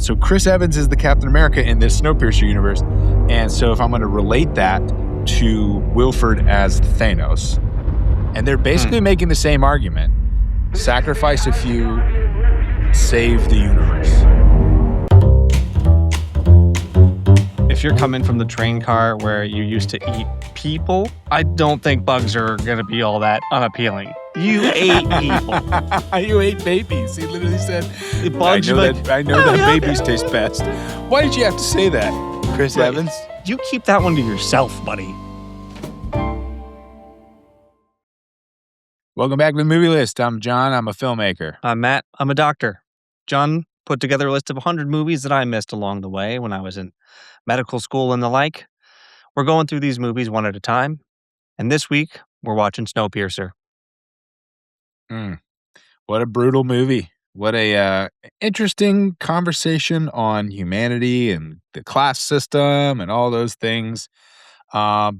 So Chris Evans is the Captain America in this Snowpiercer universe. And so if I'm going to relate that to Wilford as Thanos, and they're basically making the same argument. Sacrifice a few, save the universe. If you're coming from the train car where you used to eat people, I don't think bugs are going to be all that unappealing. You ate people. You ate babies. He literally said, bugs, I know that babies taste best. Why did you have to say that, Chris Evans? You keep that one to yourself, buddy. Welcome back to the Movie List. I'm Jon. I'm a filmmaker. I'm Matt. I'm a doctor. Jon put together a list of 100 movies that I missed along the way when I was in medical school and the like. We're going through these movies one at a time. And this week, we're watching Snowpiercer. What a brutal movie. What a interesting conversation on humanity and the class system and all those things. Not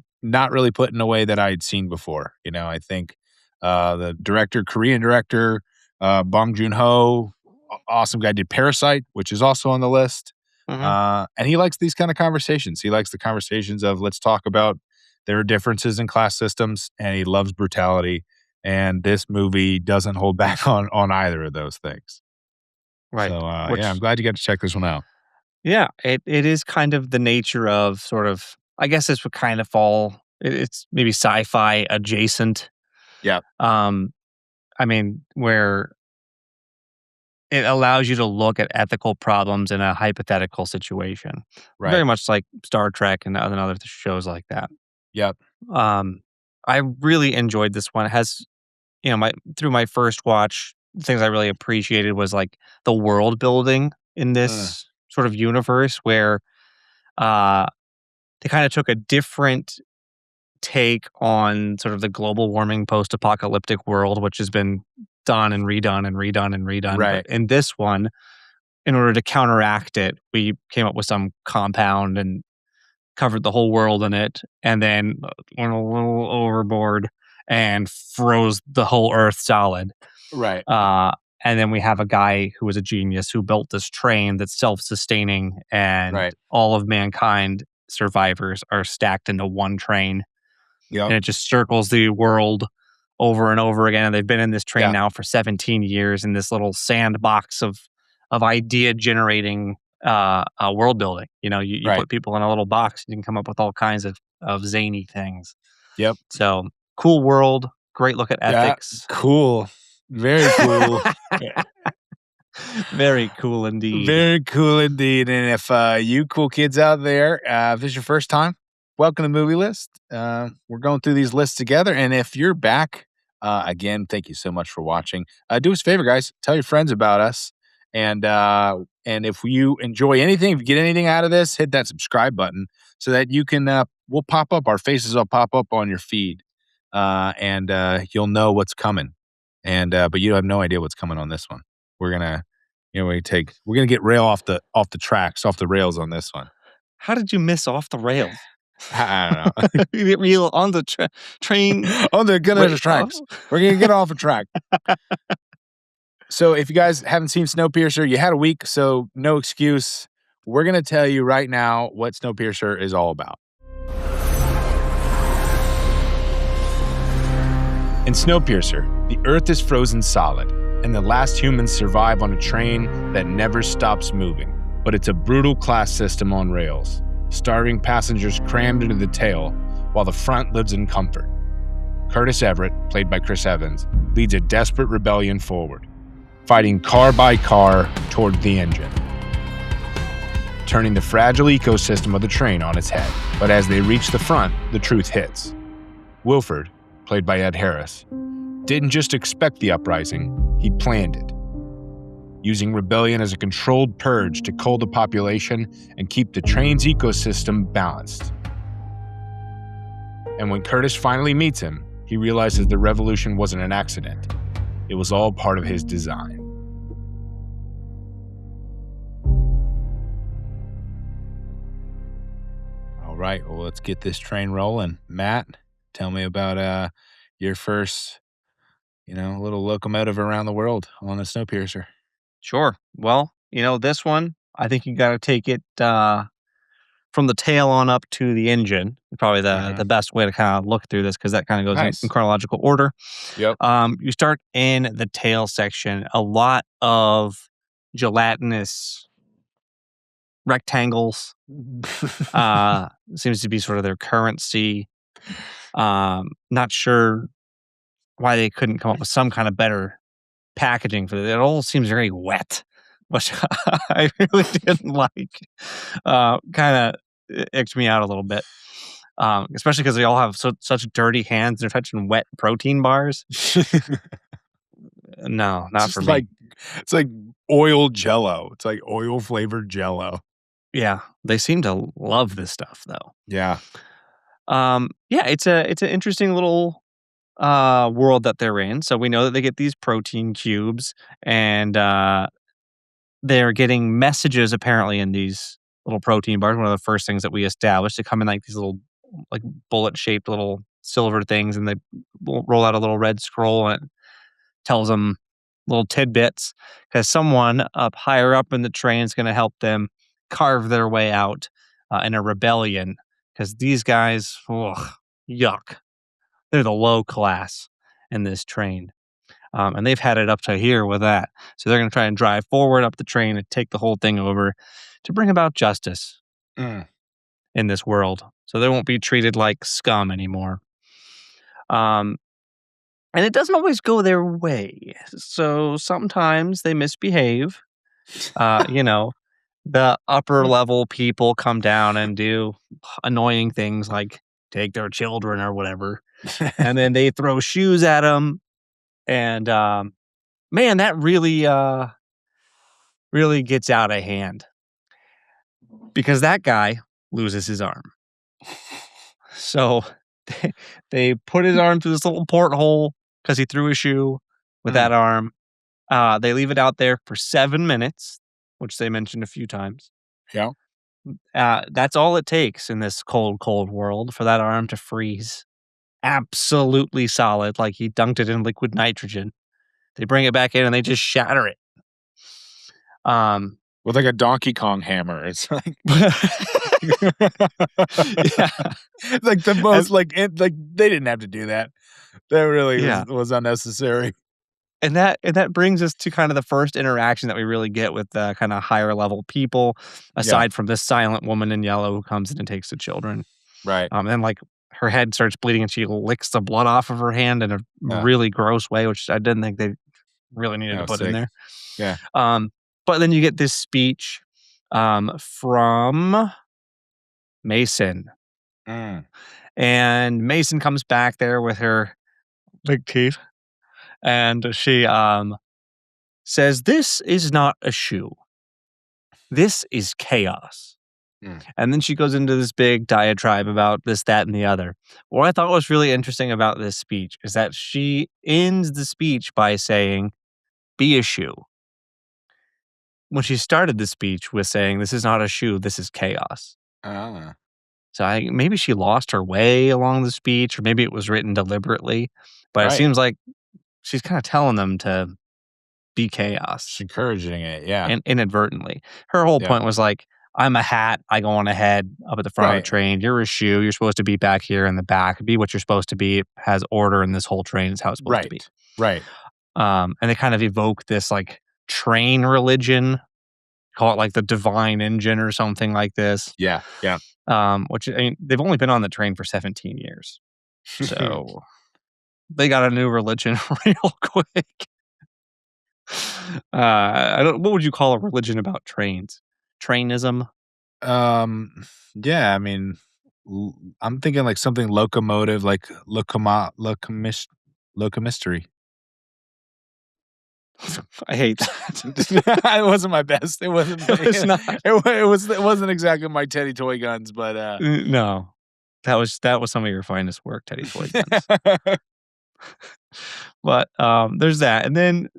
really put in a way that I had seen before. You know, I think the director, Korean director, Bong Joon-ho, awesome guy, did Parasite, which is also on the list. And he likes these kind of conversations. He likes the conversations of let's talk about their differences in class systems, and he loves brutality. And this movie doesn't hold back on either of those things. Right. So, I'm glad you got to check this one out. Yeah, it is kind of the nature of sort of, I guess this would kind of fall, it's maybe sci-fi adjacent. Yeah. I mean, where it allows you to look at ethical problems in a hypothetical situation. Right. Very much like Star Trek and other shows like that. Yep. I really enjoyed this one. It has, through my first watch, things I really appreciated was like the world building in this sort of universe where they kind of took a different take on sort of the global warming post-apocalyptic world, which has been done and redone and redone and redone. Right. But in this one, in order to counteract it, we came up with some compound and covered the whole world in it, and then went a little overboard and froze the whole earth solid. Right. And then we have a guy who was a genius who built this train that's self-sustaining, and all of mankind survivors are stacked into one train. Yep. And it just circles the world over and over again. And they've been in this train now for 17 years in this little sandbox of idea generating world building. You put people in a little box, you can come up with all kinds of zany things. Yep. So cool world, great look at ethics. Cool. Very cool. Very cool indeed. Very cool indeed. And if you cool kids out there, if this is your first time, welcome to the Movie List. We're going through these lists together. And if you're back, again, thank you so much for watching. Do us a favor, guys. Tell your friends about us. And if you enjoy anything, if you get anything out of this, hit that subscribe button so that you can, we'll pop up, our faces will pop up on your feed. And you'll know what's coming. And but you have no idea what's coming on this one. We're gonna, we're gonna get off the rails on this one. How did you miss off the rails? I don't know. You're on the train. On the tracks. We're gonna get off the track. So if you guys haven't seen Snowpiercer, you had a week, so no excuse. We're gonna tell you right now what Snowpiercer is all about. In Snowpiercer, the Earth is frozen solid, and the last humans survive on a train that never stops moving. But it's a brutal class system on rails, starving passengers crammed into the tail, while the front lives in comfort. Curtis Everett, played by Chris Evans, leads a desperate rebellion forward, fighting car by car toward the engine, turning the fragile ecosystem of the train on its head. But as they reach the front, the truth hits. Wilford, played by Ed Harris, didn't just expect the uprising, he planned it, using rebellion as a controlled purge to cull the population and keep the train's ecosystem balanced. And when Curtis finally meets him, he realizes the revolution wasn't an accident. It was all part of his design. All right, well, let's get this train rolling. Matt, tell me about your first, little locomotive around the world on the Snowpiercer. Sure. Well, this one, I think you got to take it from the tail on up to the engine. Probably the best way to kind of look through this, because that kind of goes in chronological order. Yep. You start in the tail section. A lot of gelatinous rectangles seems to be sort of their currency. Not sure why they couldn't come up with some kind of better packaging for it. It all seems very wet, which I really didn't like. Kind of icked me out a little bit, especially because they all have such dirty hands. They're touching wet protein bars. No, not for me. It's like oil Jello. It's like oil flavored Jello. Yeah, they seem to love this stuff though. Yeah. It's an interesting little world that they're in. So we know that they get these protein cubes, and they're getting messages apparently in these little protein bars. One of the first things that we established, they come in like these little like bullet shaped little silver things, and they roll out a little red scroll, and it tells them little tidbits, because someone up higher up in the train is going to help them carve their way out in a rebellion, because these guys, yuck, they're the low class in this train. And they've had it up to here with that. So they're going to try and drive forward up the train and take the whole thing over to bring about justice in this world. So they won't be treated like scum anymore. And it doesn't always go their way. So sometimes they misbehave. The upper level people come down and do annoying things like take their children or whatever. And then they throw shoes at them. And man, that really gets out of hand, because that guy loses his arm. So they put his arm through this little porthole because he threw a shoe with that arm. They leave it out there for 7 minutes, which they mentioned a few times. Yeah. That's all it takes in this cold, cold world for that arm to freeze. Absolutely solid, like he dunked it in liquid nitrogen. They bring it back in and they just shatter it. With like a Donkey Kong hammer. It's like like the most like they didn't have to do that. That really was unnecessary. And that brings us to kind of the first interaction that we really get with the kind of higher level people, aside from this silent woman in yellow who comes in and takes the children. Right. And like her head starts bleeding and she licks the blood off of her hand in a really gross way, which I didn't think they really needed to put in there. Yeah. But then you get this speech from Mason. And Mason comes back there with her big teeth. And she says, "This is not a shoe. This is chaos." And then she goes into this big diatribe about this, that, and the other. What I thought was really interesting about this speech is that she ends the speech by saying, "Be a shoe." When she started the speech with saying, "This is not a shoe, this is chaos." So maybe she lost her way along the speech, or maybe it was written deliberately. But it seems like she's kind of telling them to be chaos. She's encouraging it, and inadvertently. Her whole point was like, I'm a hat, I go on ahead up at the front of the train. You're a shoe, you're supposed to be back here in the back. Be what you're supposed to be. It has order in this whole train is how it's supposed to be. Right. And they kind of evoke this like train religion, call it like the divine engine or something like this. Yeah. Which, I mean, they've only been on the train for 17 years. So they got a new religion real quick. What would you call a religion about trains? Trainism? Yeah, I mean, I'm thinking like something locomotive, like locomistery. I hate that. It wasn't my best. It wasn't. It's not. It wasn't exactly my Teddy Toy Guns, but no, that was some of your finest work, Teddy Toy Guns. But there's that, and then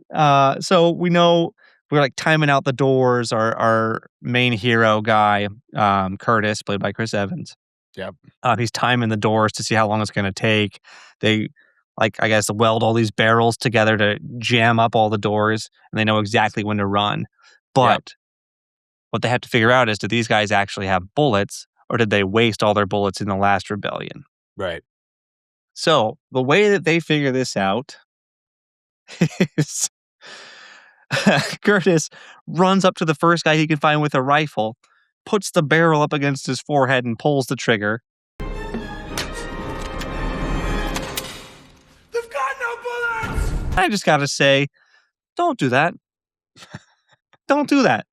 so we know we're like timing out the doors. Our main hero guy, Curtis, played by Chris Evans. Yep. He's timing the doors to see how long it's going to take. They I guess weld all these barrels together to jam up all the doors, and they know exactly when to run. But what they have to figure out is, do these guys actually have bullets, or did they waste all their bullets in the last rebellion? Right. So the way that they figure this out is Curtis runs up to the first guy he can find with a rifle, puts the barrel up against his forehead, and pulls the trigger. They've got no bullets! I just gotta say, don't do that. Don't do that.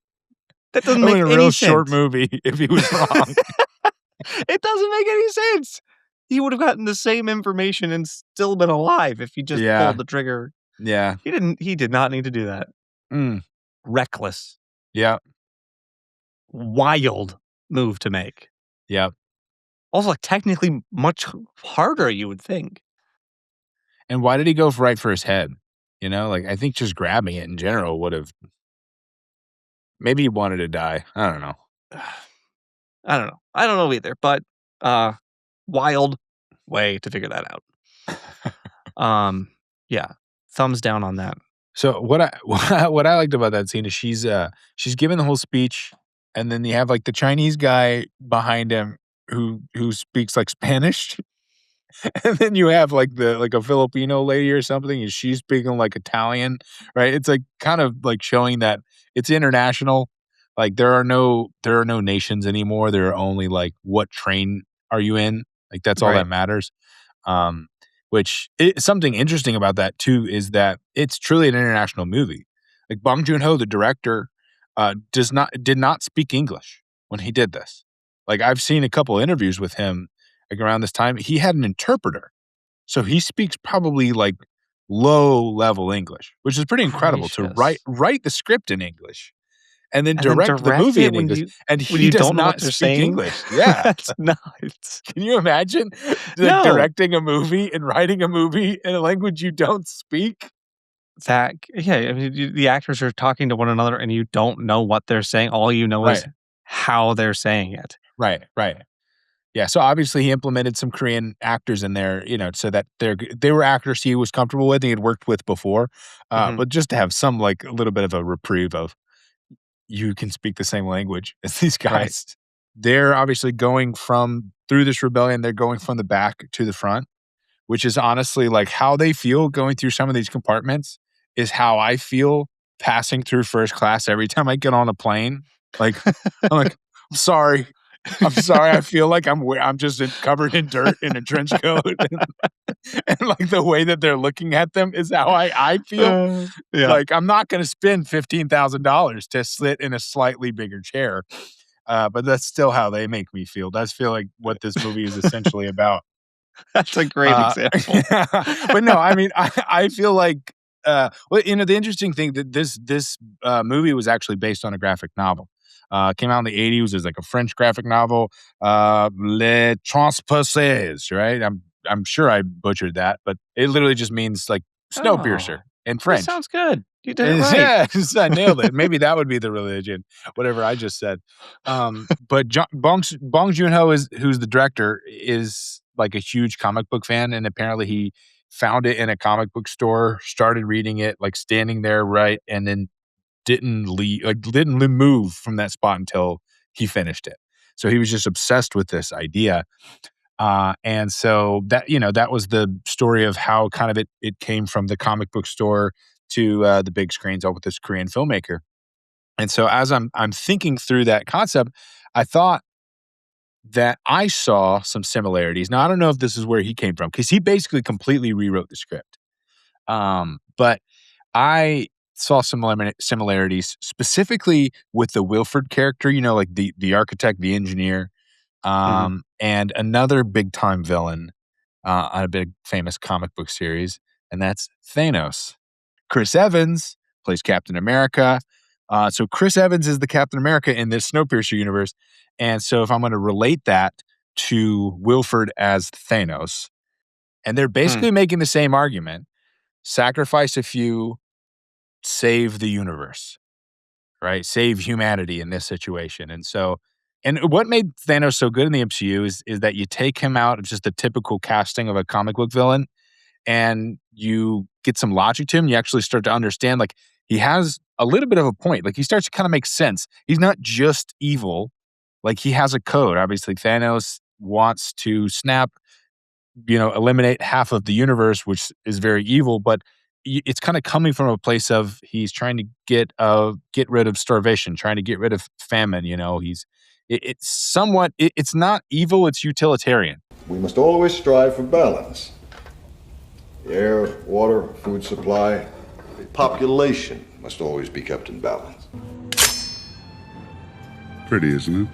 That doesn't make any sense. A real short movie if he was wrong. It doesn't make any sense. He would have gotten the same information and still been alive if he just pulled the trigger. Yeah. He did not need to do that. Reckless. Yeah. Wild move to make. Yeah. Also, like, technically much harder, you would think. And why did he go right for his head? You know, like, I think just grabbing it in general would have. Maybe he wanted to die. I don't know. I don't know. I don't know either, but wild way to figure that out. Yeah. Thumbs down on that. So what I liked about that scene is she's giving the whole speech, and then you have like the Chinese guy behind him who speaks like Spanish. And then you have like a Filipino lady or something, and she's speaking like Italian, right? It's like kind of like showing that it's international. Like there are no nations anymore. There are only like, what train are you in? Like that's all that matters. Something interesting about that too is that it's truly an international movie. Like Bong Joon-ho, the director, did not speak English when he did this. Like I've seen a couple interviews with him like around this time. He had an interpreter, so he speaks probably like low level English, which is pretty incredible to write the script in English. And then direct the movie in English, and he does not speak English. Yeah, that's nuts. Can you imagine directing a movie and writing a movie in a language you don't speak? Zach, I mean, the actors are talking to one another, and you don't know what they're saying. All you know is how they're saying it. Right. Yeah. So obviously, he implemented some Korean actors in there, you know, so that they were actors he was comfortable with, and he had worked with before. But just to have some like a little bit of a reprieve of. You can speak the same language as these guys. Right. They're obviously going through this rebellion, they're going from the back to the front, which is honestly like how they feel going through some of these compartments is how I feel passing through first class every time I get on a plane. Like, I'm like, I'm sorry. I feel like I'm just covered in dirt in a trench coat. And like the way that they're looking at them is how I feel. Like I'm not going to spend $15,000 to sit in a slightly bigger chair. But that's still how they make me feel. That's feel like what this movie is essentially about. That's a great example. But no, I mean, I feel like, well, you know, the interesting thing that this movie was actually based on a graphic novel. Came out in the 80s. It was like a French graphic novel, Les Transpercés, right? I'm sure I butchered that, but it literally just means like Snowpiercer in French. That sounds good. You did it right. Yeah, I nailed it. Maybe that would be the religion, whatever I just said. But Bong Joon-ho, who's the director, is like a huge comic book fan, and apparently he found it in a comic book store, started reading it, like standing there, right, and then didn't move from that spot until he finished it. So he was just obsessed with this idea. And so that was the story of how kind of it came from the comic book store to the big screens all with this Korean filmmaker. And so as I'm thinking through that concept, I thought that I saw some similarities. Now, I don't know if this is where he came from, because he basically completely rewrote the script. But I saw similarities specifically with the Wilford character, you know, like the architect, the engineer, and another big time villain on a big famous comic book series, and that's Thanos. Chris Evans plays Captain America. So Chris Evans is the Captain America in this Snowpiercer universe. And so if I'm going to relate that to Wilford as Thanos, and they're basically making the same argument, sacrifice a few, save the universe, right? Save humanity in this situation. And what made Thanos so good in the MCU is that you take him out of just the typical casting of a comic book villain, and you get some logic to him. You actually start to understand, like, he has a little bit of a point. Like, he starts to kind of make sense. He's not just evil. Like, he has a code. Obviously, Thanos wants to eliminate half of the universe, which is very evil, but it's kind of coming from a place of he's trying to get rid of starvation, trying to get rid of famine. It's not evil, it's utilitarian. We must always strive for balance. Air, water, food supply, population must always be kept in balance. Pretty, isn't it?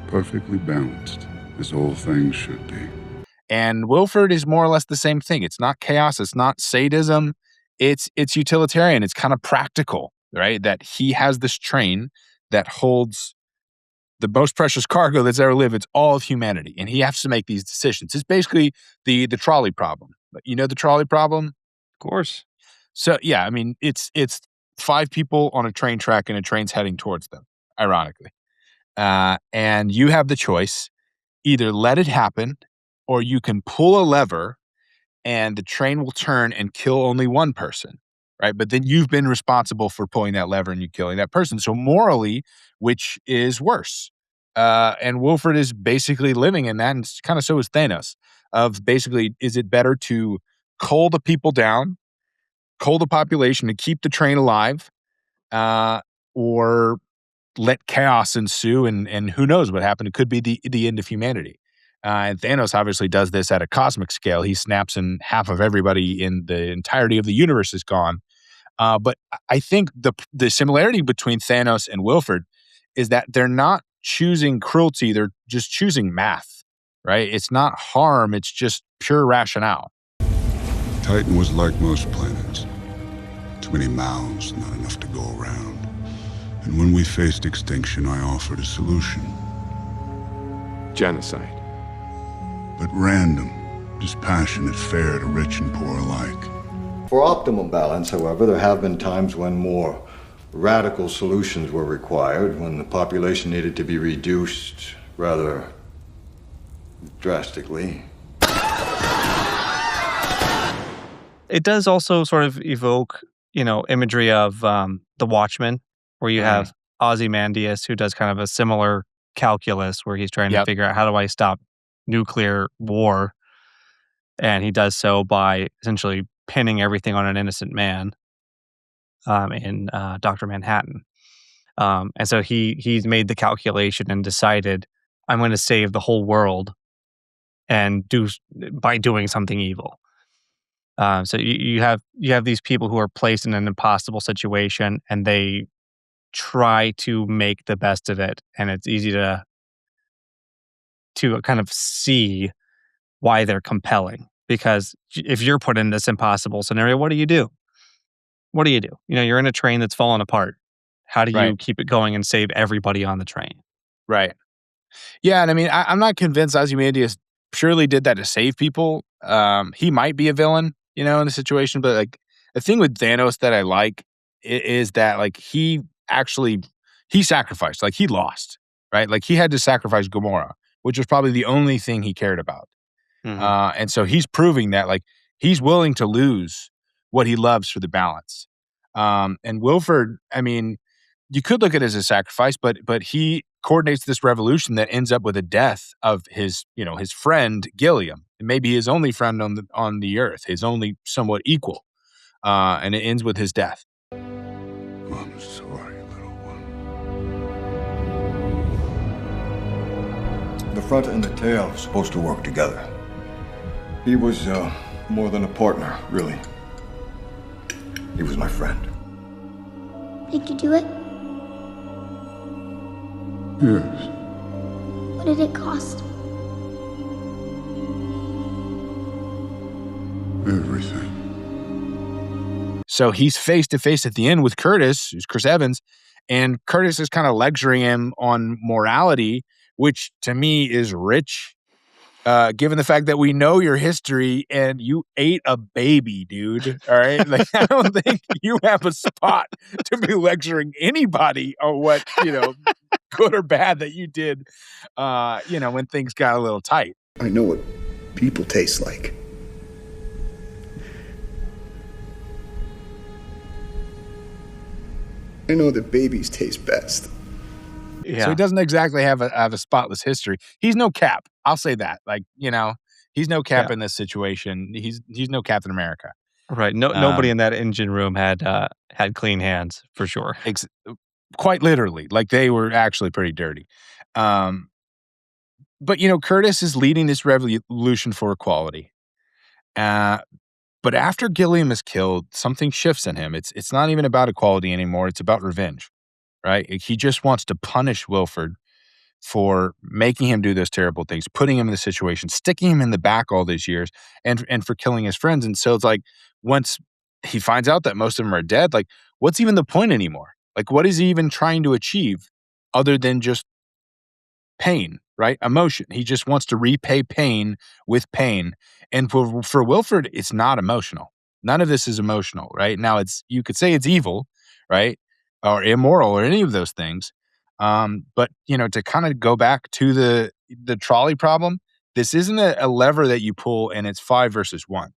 Perfectly balanced, as all things should be. And Wilford is more or less the same thing. It's not chaos. It's not sadism. It's utilitarian. It's kind of practical, right? That he has this train that holds the most precious cargo that's ever lived. It's all of humanity. And he has to make these decisions. It's basically the trolley problem. You know the trolley problem? Of course. So, yeah, I mean, it's 5 people on a train track and a train's heading towards them, ironically. And you have the choice. Either let it happen, or you can pull a lever and the train will turn and kill only one person, right? But then you've been responsible for pulling that lever and you killing that person. So morally, which is worse? And Wilford is basically living in that, and kind of so is Thanos, of basically, is it better to cull the people down, cull the population to keep the train alive, or let chaos ensue, and who knows what happened? It could be the end of humanity. And Thanos obviously does this at a cosmic scale. He snaps and half of everybody in the entirety of the universe is gone. But I think the similarity between Thanos and Wilford is that they're not choosing cruelty. They're just choosing math, right? It's not harm. It's just pure rationale. Titan was like most planets. Too many mouths, not enough to go around. And when we faced extinction, I offered a solution. Genocide. But random, dispassionate, fair to rich and poor alike. For optimum balance, however, there have been times when more radical solutions were required, when the population needed to be reduced rather drastically. It does also sort of evoke, imagery of The Watchmen, where you have Ozymandias, who does kind of a similar calculus where he's trying to figure out, how do I stop nuclear war? And he does so by essentially pinning everything on an innocent man in Dr. Manhattan. And so he's made the calculation and decided, I'm going to save the whole world by doing something evil. So you have these people who are placed in an impossible situation, and they try to make the best of it, and it's easy to kind of see why they're compelling. Because if you're put in this impossible scenario, what do you do? What do you do? You're in a train that's fallen apart. How do you keep it going and save everybody on the train? Right. Yeah, and I mean, I'm not convinced Ozymandias purely did that to save people. He might be a villain, in the situation, but like the thing with Thanos that I like is that like he sacrificed, like he lost, right? Like he had to sacrifice Gamora, which was probably the only thing he cared about. Mm-hmm. And so he's proving that like he's willing to lose what he loves for the balance. And Wilford, I mean, you could look at it as a sacrifice, but he coordinates this revolution that ends up with the death of his friend Gilliam, and maybe his only friend on the earth, his only somewhat equal, and it ends with his death. I'm sorry, little one. The front and the tail are supposed to work together. He was more than a partner, really. He was my friend. Did you do it? Yes. What did it cost? Everything. So he's face to face at the end with Curtis, who's Chris Evans, and Curtis is kind of lecturing him on morality, which to me is rich, given the fact that we know your history and you ate a baby, dude. All right, like I don't think you have a spot to be lecturing anybody on what good or bad that you did, when things got a little tight. I know what people taste like. I know that babies taste best. So he doesn't exactly have a spotless history. He's no Cap. I'll say that. He's no Cap in this situation. He's no Captain America. Right. Nobody in that engine room had clean hands for sure. Quite literally, they were actually pretty dirty. But Curtis is leading this revolution for equality. But after Gilliam is killed, something shifts in him. It's not even about equality anymore. It's about revenge, right? He just wants to punish Wilford for making him do those terrible things, putting him in the situation, sticking him in the back all these years, and for killing his friends. And so it's once he finds out that most of them are dead, what's even the point anymore? What is he even trying to achieve other than just pain, right? Emotion. He just wants to repay pain with pain. And for Wilford, it's not emotional. None of this is emotional, right? Now, you could say it's evil, right? Or immoral or any of those things. But, to kind of go back to the trolley problem, this isn't a lever that you pull and it's 5 versus 1.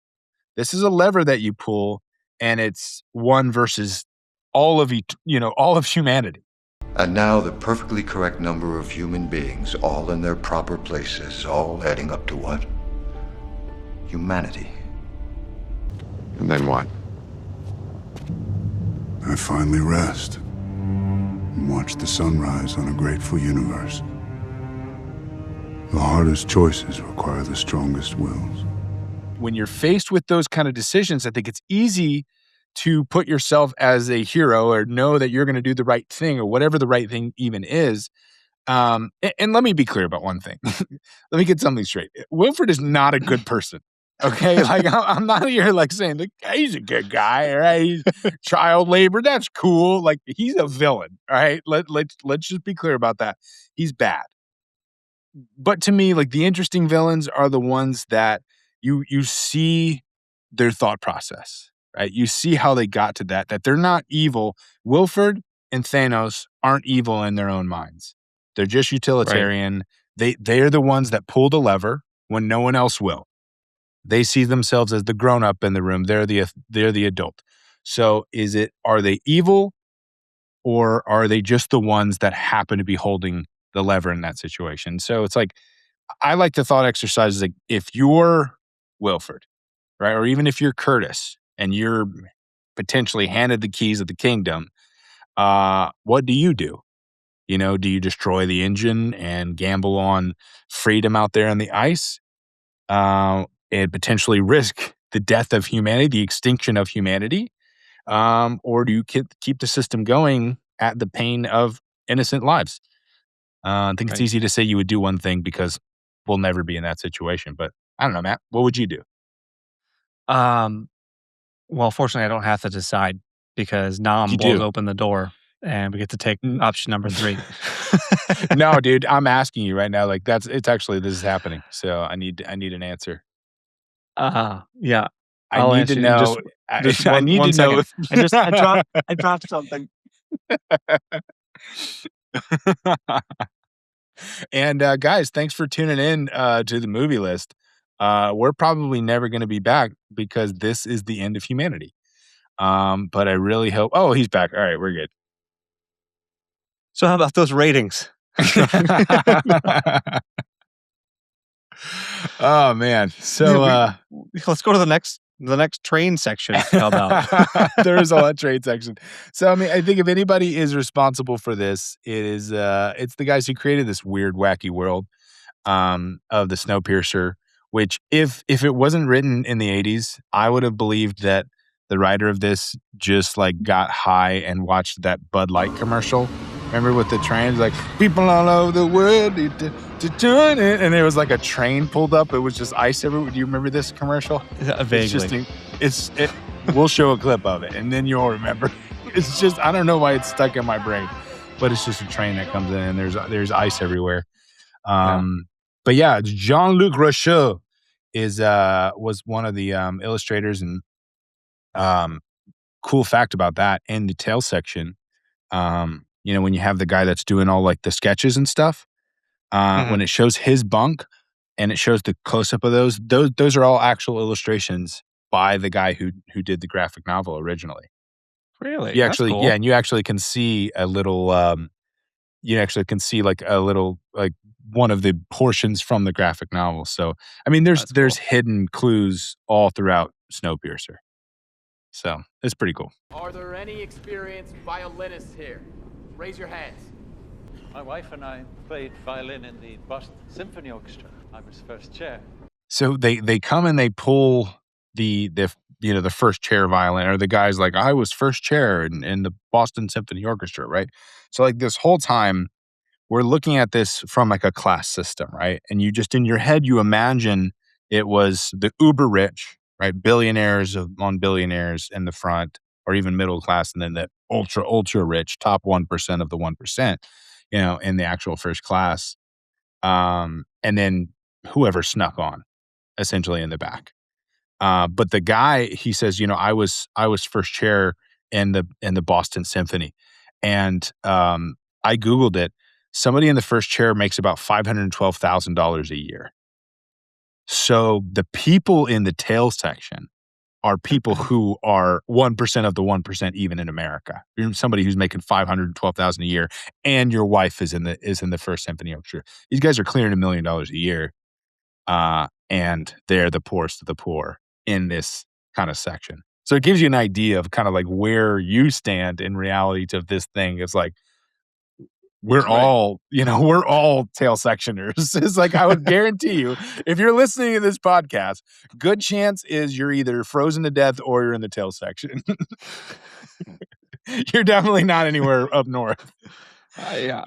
This is a lever that you pull and it's 1 versus all of humanity. And now the perfectly correct number of human beings, all in their proper places, all adding up to what? Humanity. And then what? I finally rest and watch the sunrise on a grateful universe. The hardest choices require the strongest wills. When you're faced with those kind of decisions, I think it's easy to put yourself as a hero or know that you're going to do the right thing or whatever the right thing even is. And let me be clear about one thing. Let me get something straight. Wilford is not a good person. Okay. I'm not here saying he's a good guy. All right. He's child labor. That's cool. He's a villain. All right. Let's just be clear about that. He's bad. But to me, the interesting villains are the ones that you see their thought process. Right? You see how they got to that they're not evil. Wilford and Thanos aren't evil in their own minds. They're just utilitarian. Right. They're the ones that pull the lever when no one else will. They see themselves as the grown-up in the room. They're the adult. So are they evil or are they just the ones that happen to be holding the lever in that situation? So it's I like the thought exercises if you're Wilford, right? Or even if you're Curtis, and you're potentially handed the keys of the kingdom, what do you do? Do you destroy the engine and gamble on freedom out there on the ice and potentially risk the death of humanity, the extinction of humanity? Or do you keep the system going at the pain of innocent lives? I think it's easy to say you would do one thing because we'll never be in that situation. But I don't know, Matt, what would you do? Well, fortunately, I don't have to decide because Nam blows open the door and we get to take option number 3. No, dude, I'm asking you right now. This is happening. So I need an answer. Yeah. I need to know. I need to know. I dropped something. And guys, thanks for tuning in to the movie list. We're probably never going to be back because this is the end of humanity. But I really hope. Oh, he's back. All right, we're good. So how about those ratings? Oh man. So let's go to the next train section. How about there is a lot of train section. So I think if anybody is responsible for this, it's the guys who created this weird, wacky world of the Snowpiercer. Which, if it wasn't written in the 80s, I would have believed that the writer of this just got high and watched that Bud Light commercial. Remember with the trains, people all over the world need to join it, and there was a train pulled up. It was just ice everywhere. Do you remember this commercial? Vaguely. We'll show a clip of it, and then you'll remember. It's just I don't know why it's stuck in my brain, but it's just a train that comes in, and there's ice everywhere. But yeah, Jean-Luc Rocheux was one of the illustrators, and cool fact about that in the tail section, when you have the guy that's doing all the sketches and stuff, when it shows his bunk and it shows the close up of those are all actual illustrations by the guy who did the graphic novel originally. Really? You That's actually, cool. yeah, and you actually can see a little. You actually can see like a little like one of the portions from the graphic novel. So I mean, there's That's cool. hidden clues all throughout Snowpiercer. So it's pretty cool. Are there any experienced violinists here? Raise your hands. My wife and I played violin in the Boston Symphony Orchestra. I was first chair. So they come and they pull the first chair violin, or the guy's like, I was first chair in the Boston Symphony Orchestra, right? So like this whole time we're looking at this from like a class system, right? And you just in your head you imagine it was the uber rich, right? Billionaires on billionaires in the front, or even middle class, and then the ultra rich top 1% of the 1%, in the actual first class, and then whoever snuck on, essentially in the back. But the guy, he says, I was first chair in the Boston Symphony, and I Googled it. Somebody in the first chair makes about $512,000 a year. So the people in the tail section are people who are 1% of the 1%, even in America. You're somebody who's making $512,000 a year, and your wife is in the first symphony orchestra. These guys are clearing $1 million a year, and they're the poorest of the poor in this kind of section. So it gives you an idea of kind of like where you stand in reality to this thing. It's like, we're all tail sectioners. It's like, I would guarantee you, if you're listening to this podcast, good chance is you're either frozen to death or you're in the tail section. You're definitely not anywhere up north. Yeah,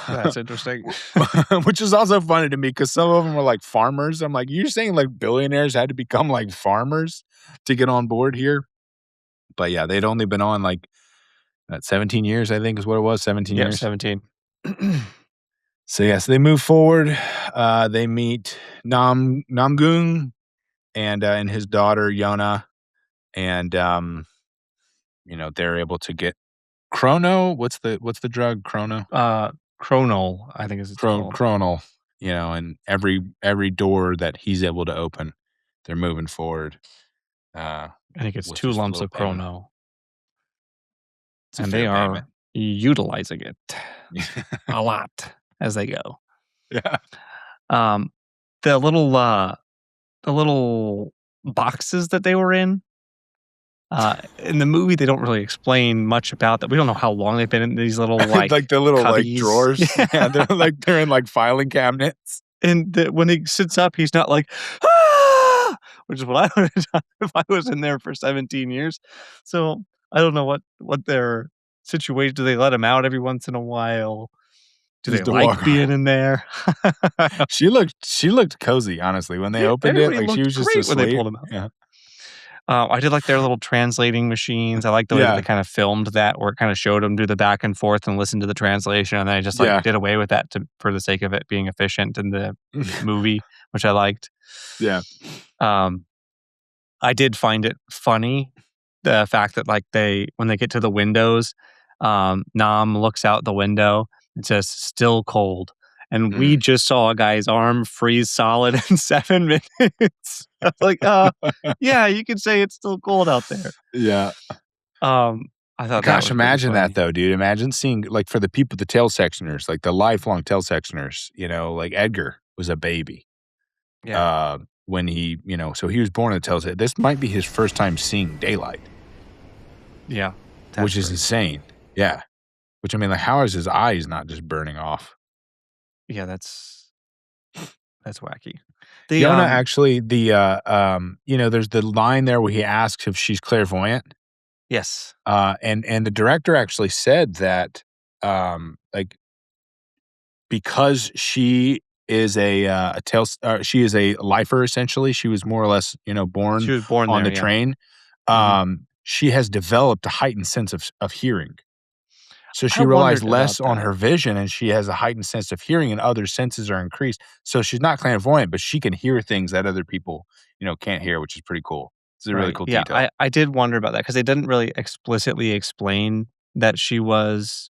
that's interesting. Which is also funny to me because some of them are like farmers. I'm like, you're saying like billionaires had to become like farmers to get on board here? But yeah, they'd only been on like 17 years, I think is what it was. 17 years. 17. So yes, they move forward. They meet Namgoong and his daughter Yona, and they're able to get Chrono. What's the drug? Chrono. Chronal, I think is called. Chronal. And every door that he's able to open, they're moving forward. I think it's 2 lumps of Chrono. And they are utilizing it a lot as they go. Yeah. The little boxes that they were in the movie, they don't really explain much about that. We don't know how long they've been in these little like the little cubbies. Like drawers. Yeah, they're in like filing cabinets. And when he sits up, he's not like, ah! Which is what I would have done if I was in there for 17 years. So I don't know what their situation. Do they let him out every once in a while? Do they like being in there? She looked cozy, honestly, when they opened it. Like she was just asleep. When they pulled him out. Yeah. I did like their little translating machines. I like the way that they kind of filmed that, where it kind of showed them do the back and forth and listen to the translation, and then I just did away with that for the sake of it being efficient in the movie, which I liked. Yeah. I did find it funny, the fact that like when they get to the windows, Nam looks out the window. It says "still cold," and we just saw a guy's arm freeze solid in 7 minutes. I was like, yeah, you could say it's still cold out there. Yeah. I thought, gosh, imagine that though, dude. Imagine seeing, like, for the people, the tail sectioners, like the lifelong tail sectioners. Like Edgar was a baby. Yeah. When he, so he was born in the tail. This might be his first time seeing daylight. Yeah. Which is insane. Yeah. Which, I mean, like, how is his eyes not just burning off? Yeah, that's wacky. Yona actually, there's the line there where he asks if she's clairvoyant. Yes. And the director actually said that, because she is she is a lifer, essentially. She was more or less, born. She was born on there, the train. She has developed a heightened sense of hearing. So she relies less on her vision, and she has a heightened sense of hearing, and other senses are increased. So she's not clairvoyant, but she can hear things that other people, can't hear, which is pretty cool. It's a really cool detail. Yeah, I did wonder about that because they didn't really explicitly explain that she was,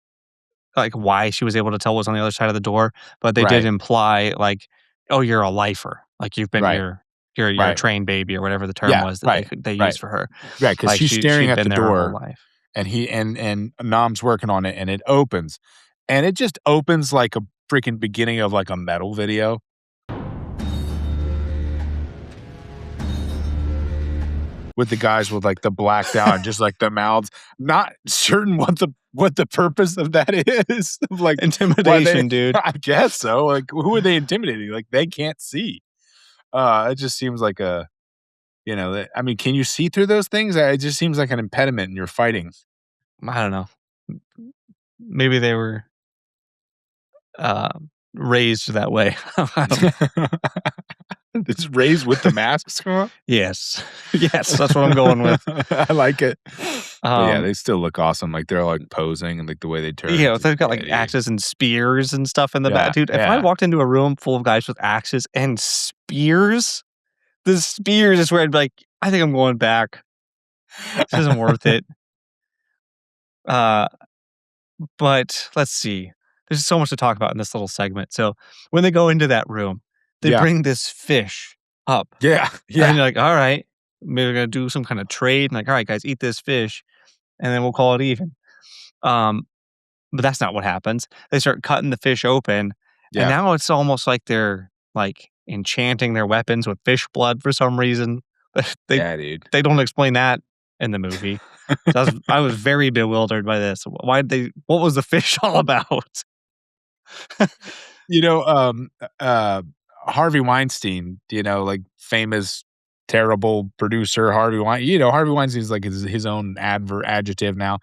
like, why she was able to tell what was on the other side of the door, but they did imply, like, oh, you're a lifer, like you've been here. You're a train baby or whatever the term was that they used for her. Right, because like she's staring at the door. and Nam's working on it, and it opens, and it just opens like a freaking beginning of like a metal video. With the guys with like the blacked out and just like the mouths, not certain what the purpose of that is. Like intimidation, dude. I guess so. Like, who are they intimidating? Like, they can't see. It just seems like a, I mean, can you see through those things? It just seems like an impediment in your fighting. I don't know. Maybe they were raised that way. I don't know. It's raised with the masks on? Yes. Yes, that's what I'm going with. I like it. Yeah, they still look awesome. Like, they're like posing and like the way they turn. Yeah, they've got like axes and spears and stuff in the back. Dude, if I walked into a room full of guys with axes and spears, the spears is where I'd be like, I think I'm going back. This isn't worth it. But let's see. There's so much to talk about in this little segment. So when they go into that room, they bring this fish up. Yeah. And you're like, all right, maybe we're going to do some kind of trade. And like, all right, guys, eat this fish, and then we'll call it even. But that's not what happens. They start cutting the fish open, and now it's almost like they're like enchanting their weapons with fish blood for some reason. Dude. They don't explain that in the movie. So I was very bewildered by this. What was the fish all about? Harvey Weinstein, like famous, terrible producer Harvey Weinstein. Harvey Weinstein's like his own adjective now.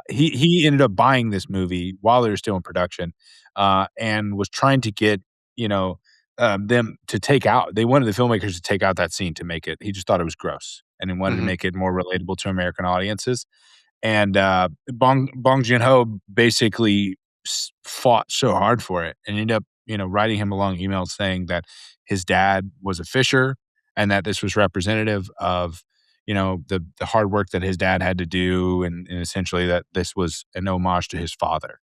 He ended up buying this movie while they were still in production, and was trying to get them to take out. They wanted the filmmakers to take out that scene to make it. He just thought it was gross, and he wanted to make it more relatable to American audiences. And Bong Joon-ho basically fought so hard for it, and ended up writing him a long email saying that his dad was a fisher, and that this was representative of the hard work that his dad had to do, and essentially that this was an homage to his father.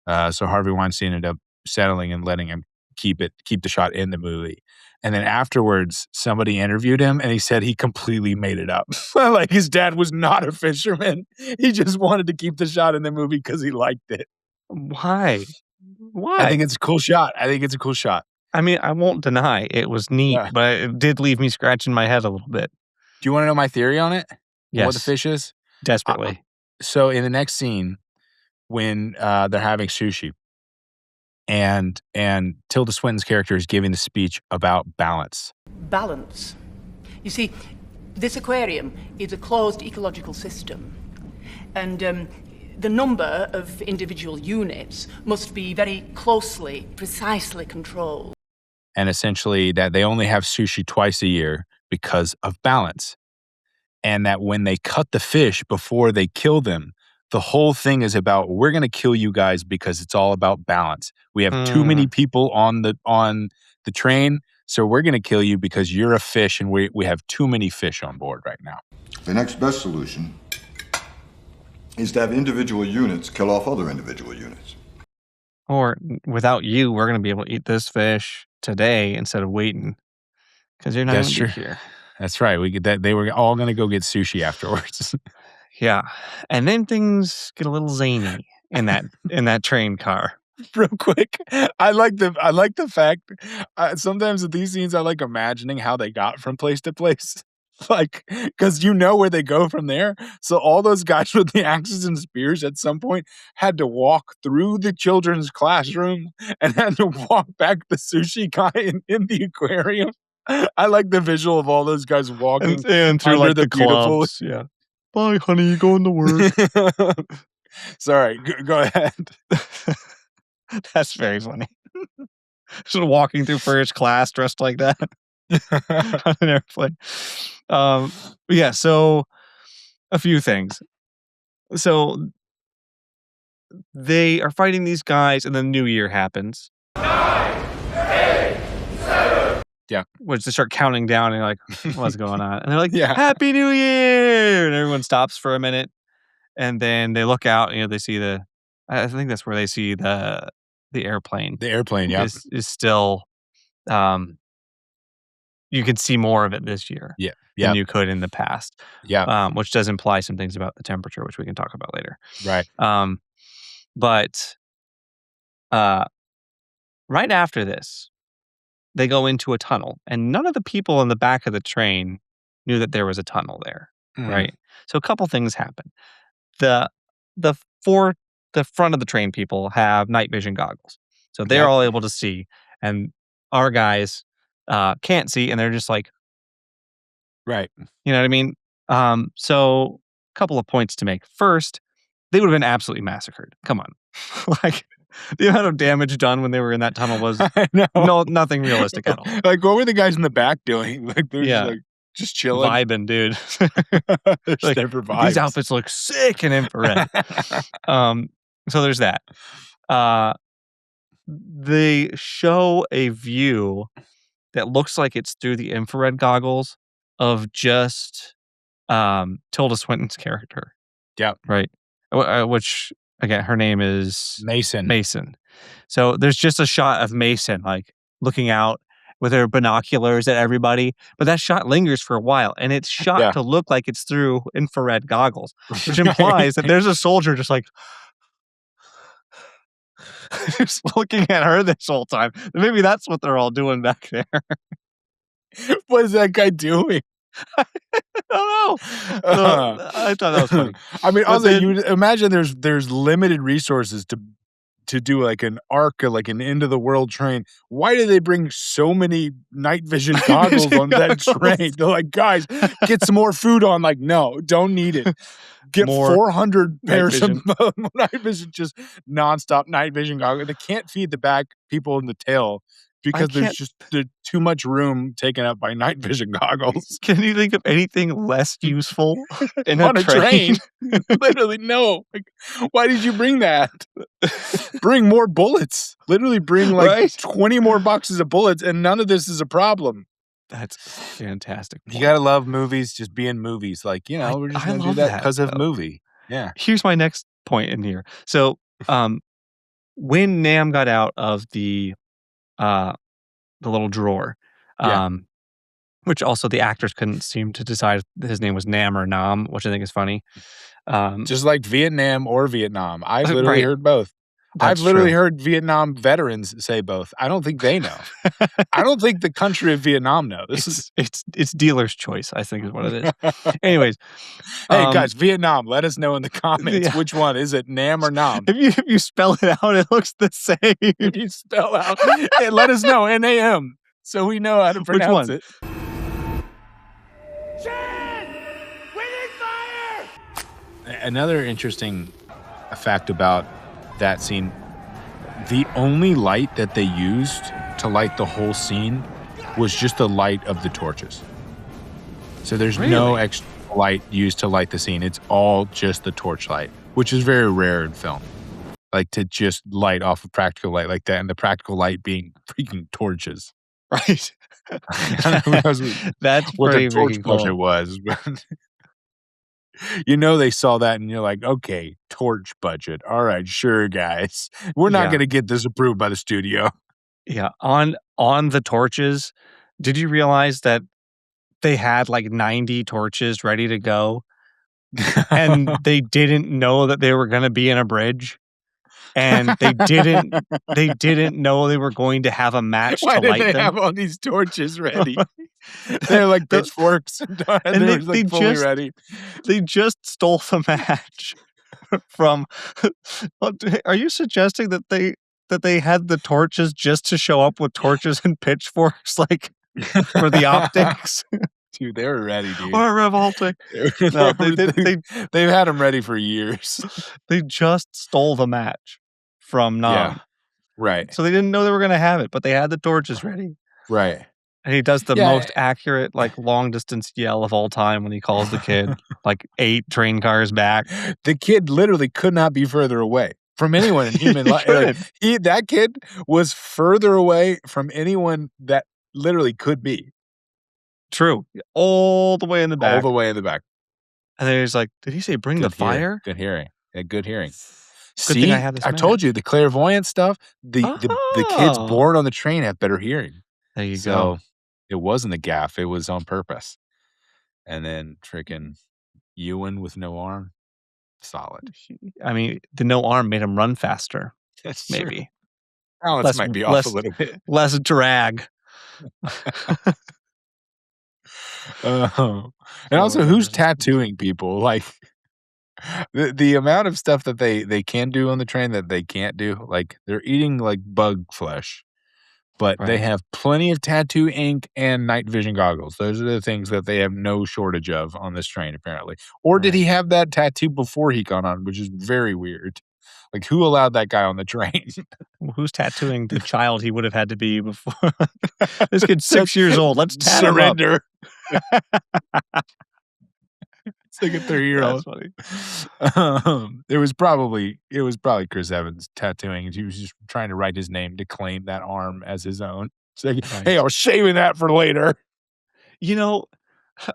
So Harvey Weinstein ended up settling and letting him keep the shot in the movie. And then afterwards, somebody interviewed him, and he said he completely made it up. Like, his dad was not a fisherman. He just wanted to keep the shot in the movie because he liked it. Why? I think it's a cool shot. I mean, I won't deny it was neat, but it did leave me scratching my head a little bit. Do you want to know my theory on it? Yes. What the fish is? Desperately. So in the next scene, when they're having sushi, and Tilda Swinton's character is giving the speech about balance. Balance. You see, this aquarium is a closed ecological system, and the number of individual units must be very closely, precisely controlled. And essentially that they only have sushi twice a year because of balance. And that when they cut the fish before they kill them, the whole thing is about, we're going to kill you guys because it's all about balance. We have too many people on the train, so we're going to kill you because you're a fish, and we have too many fish on board right now. The next best solution is to have individual units kill off other individual units. Or, without you, we're going to be able to eat this fish today instead of waiting, because you're not going to be here. That's right. They were all going to go get sushi afterwards. Yeah, and then things get a little zany in that train car. Real quick, I like the fact. Sometimes with these scenes, I like imagining how they got from place to place. Like, because where they go from there. So all those guys with the axes and spears at some point had to walk through the children's classroom and had to walk back the sushi guy in the aquarium. I like the visual of all those guys walking and through like the beautiful. Clubs. Yeah. Bye, honey. Going to work. Sorry. Go ahead. That's very funny. Just walking through first class dressed like that on an airplane. Yeah. So a few things. So they are fighting these guys, and then New Year happens. 9, 8, 7. Yeah. Which they start counting down, and you're like, what's going on? And they're like, Happy New Year! And everyone stops for a minute, and then they look out, and they see I think that's where they see the airplane. The airplane, yeah. Is still, you can see more of it this year. Yeah. than you could in the past. Yeah. Which does imply some things about the temperature, which we can talk about later. Right. But right after this, they go into a tunnel, and none of the people in the back of the train knew that there was a tunnel there, right? So a couple things happen. The front of the train people have night vision goggles, so they're all able to see, and our guys can't see, and they're just like, right. You know what I mean? So a couple of points to make. First, they would have been absolutely massacred. Come on, like. The amount of damage done when they were in that tunnel was nothing realistic at all. Like, what were the guys in the back doing? Like, they're just chilling, vibing, dude. Like, there for vibes. These outfits look sick in infrared. So there's that. They show a view that looks like it's through the infrared goggles of just Tilda Swinton's character. Yeah. Right. Which. Again, her name is Mason. So there's just a shot of Mason, like, looking out with her binoculars at everybody. But that shot lingers for a while, and it's shot to look like it's through infrared goggles, which implies that there's a soldier just like... just looking at her this whole time. Maybe that's what they're all doing back there. What is that guy doing? I don't know. So, I thought that was funny. I mean, also, you would imagine there's limited resources to do like an arc, or like an end of the world train. Why do they bring so many night vision goggles on that train? They're like, guys, get some more food on. Like, no, don't need it. Get more 400 pairs of night vision, just nonstop night vision goggles. They can't feed the back people in the tail. Because there's too much room taken up by night vision goggles. Can you think of anything less useful in on a train? Literally, no. Like, why did you bring that? Bring more bullets. Literally bring 20 more boxes of bullets, and none of this is a problem. That's fantastic. You gotta love movies just being movies. Like, we're just gonna do that because of movie. Yeah. Here's my next point in here. So when Nam got out of the little drawer, which also the actors couldn't seem to decide if his name was Nam or Nam, which I think is funny. Just like Vietnam or Vietnam. I've literally heard both. I've literally heard Vietnam veterans say both. I don't think they know. I don't think the country of Vietnam knows. It's dealer's choice, I think is what it is. Anyways. Hey, guys, Vietnam, let us know in the comments which one. Is it Nam or Nam? If you spell it out, it looks the same. If you spell out, let us know, N-A-M, so we know how to pronounce it. Jen! We need fire! Another interesting fact about that scene, the only light that they used to light the whole scene was just the light of the torches. So there's no extra light used to light the scene. It's all just the torchlight, which is very rare in film. Like, to just light off a practical light like that, and the practical light being freaking torches. Right. That's what the torch budget was. But they saw that and you're like, okay, torch budget. All right, sure, guys. We're not going to get this approved by the studio. Yeah. On the torches, did you realize that they had like 90 torches ready to go and they didn't know that they were going to be in a bridge? And they didn't know they were going to have a match to light them. Why did they have all these torches ready? They're like pitchforks, and they're like fully ready. They just stole the match from. Are you suggesting that they had the torches just to show up with torches and pitchforks, like for the optics? Dude, they were ready, dude. Or revolting. No, they've had them ready for years. They just stole the match from Nam. Yeah, right. So they didn't know they were going to have it, but they had the torches ready. Right. And he does the most accurate, like, long-distance yell of all time when he calls the kid, like, 8 train cars back. The kid literally could not be further away from anyone in human life. That kid was further away from anyone that literally could be. True. All the way in the back. All the way in the back. And then he's like, did he say bring the fire? Good hearing. Yeah, good hearing. Good thing I have this I told you, the clairvoyant stuff, the kids born on the train have better hearing. There you go. It wasn't a gaffe. It was on purpose. And then freaking Ewan with no arm. Solid. I mean, the no arm made him run faster. That's maybe. True. Balance might be off a little bit. Less drag. And also, who's tattooing people? Like the amount of stuff that they can do on the train that they can't do. Like they're eating like bug flesh, but they have plenty of tattoo ink and night vision goggles. Those are the things that they have no shortage of on this train, apparently. Or did he have that tattoo before he got on, which is very weird. Like, who allowed that guy on the train? Well, who's tattooing the child he would have had to be before? This kid's 6 years old. Let's tat him up. It's like a 3-year-old. That's funny. It was probably Chris Evans tattooing. He was just trying to write his name to claim that arm as his own. It's like, hey, I was shaving that for later. You know,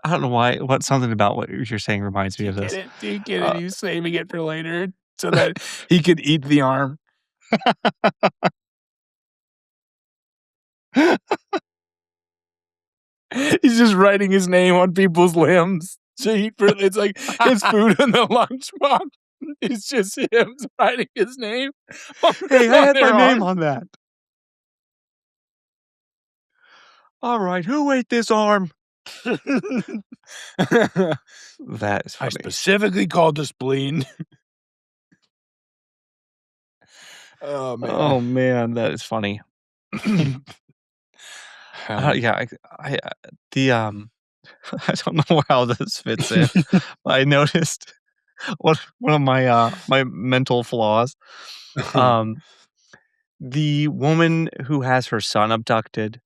I don't know why. Something about what you're saying reminds me of this. Do you get it? He was saving it for later so that he could eat the arm. He's just writing his name on people's limbs. So it's like his food in the lunchbox. It's just him writing his name. Hey, I had my name on that. All right, who ate this arm? That is funny. I specifically called the spleen. Oh man, that is funny. Yeah, I don't know how this fits in. I noticed one of my my mental flaws. The woman who has her son abducted.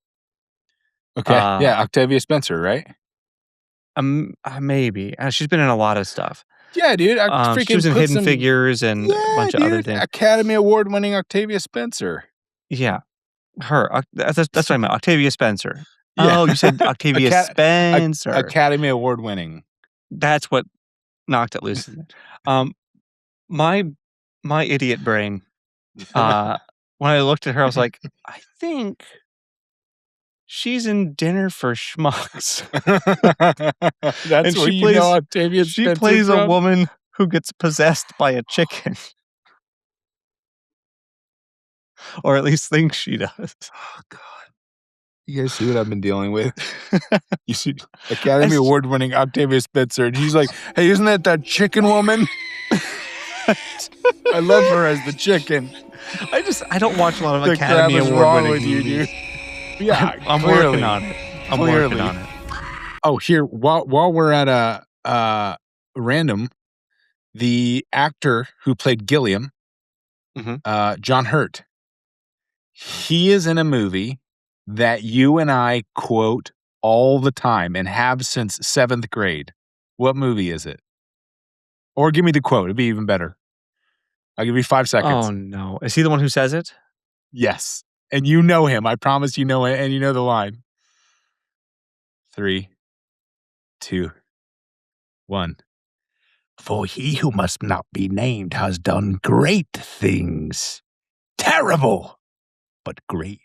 Okay, yeah, Octavia Spencer, right? Maybe. She's been in a lot of stuff. Yeah, dude. She was in Hidden Figures and a bunch of other things. Academy Award-winning Octavia Spencer. Yeah, her. That's what I meant. Octavia Spencer. Yeah. Oh, you said Octavia Spencer. Academy Award-winning. That's what knocked it loose. My idiot brain. When I looked at her, I was like, I think she's in Dinner for Schmucks. That's where you know Octavia Spencer. She plays a woman who gets possessed by a chicken. Or at least thinks she does. Oh, God. You guys see what I've been dealing with? You see Academy Award-winning Octavia Spencer, and she's like, hey, isn't that chicken woman? I love her as the chicken. I don't watch a lot of Academy Award-winning movies. Yeah, I'm working on it. I'm working on it. Oh, here, while we're at a random, the actor who played Gilliam, John Hurt, he is in a movie that you and I quote all the time and have since 7th grade. What movie is it? Or give me the quote. It'd be even better. I'll give you 5 seconds. Oh, no. Is he the one who says it? Yes. And you know him. I promise you know it. And you know the line. 3, 2, 1. For he who must not be named has done great things. Terrible, but great.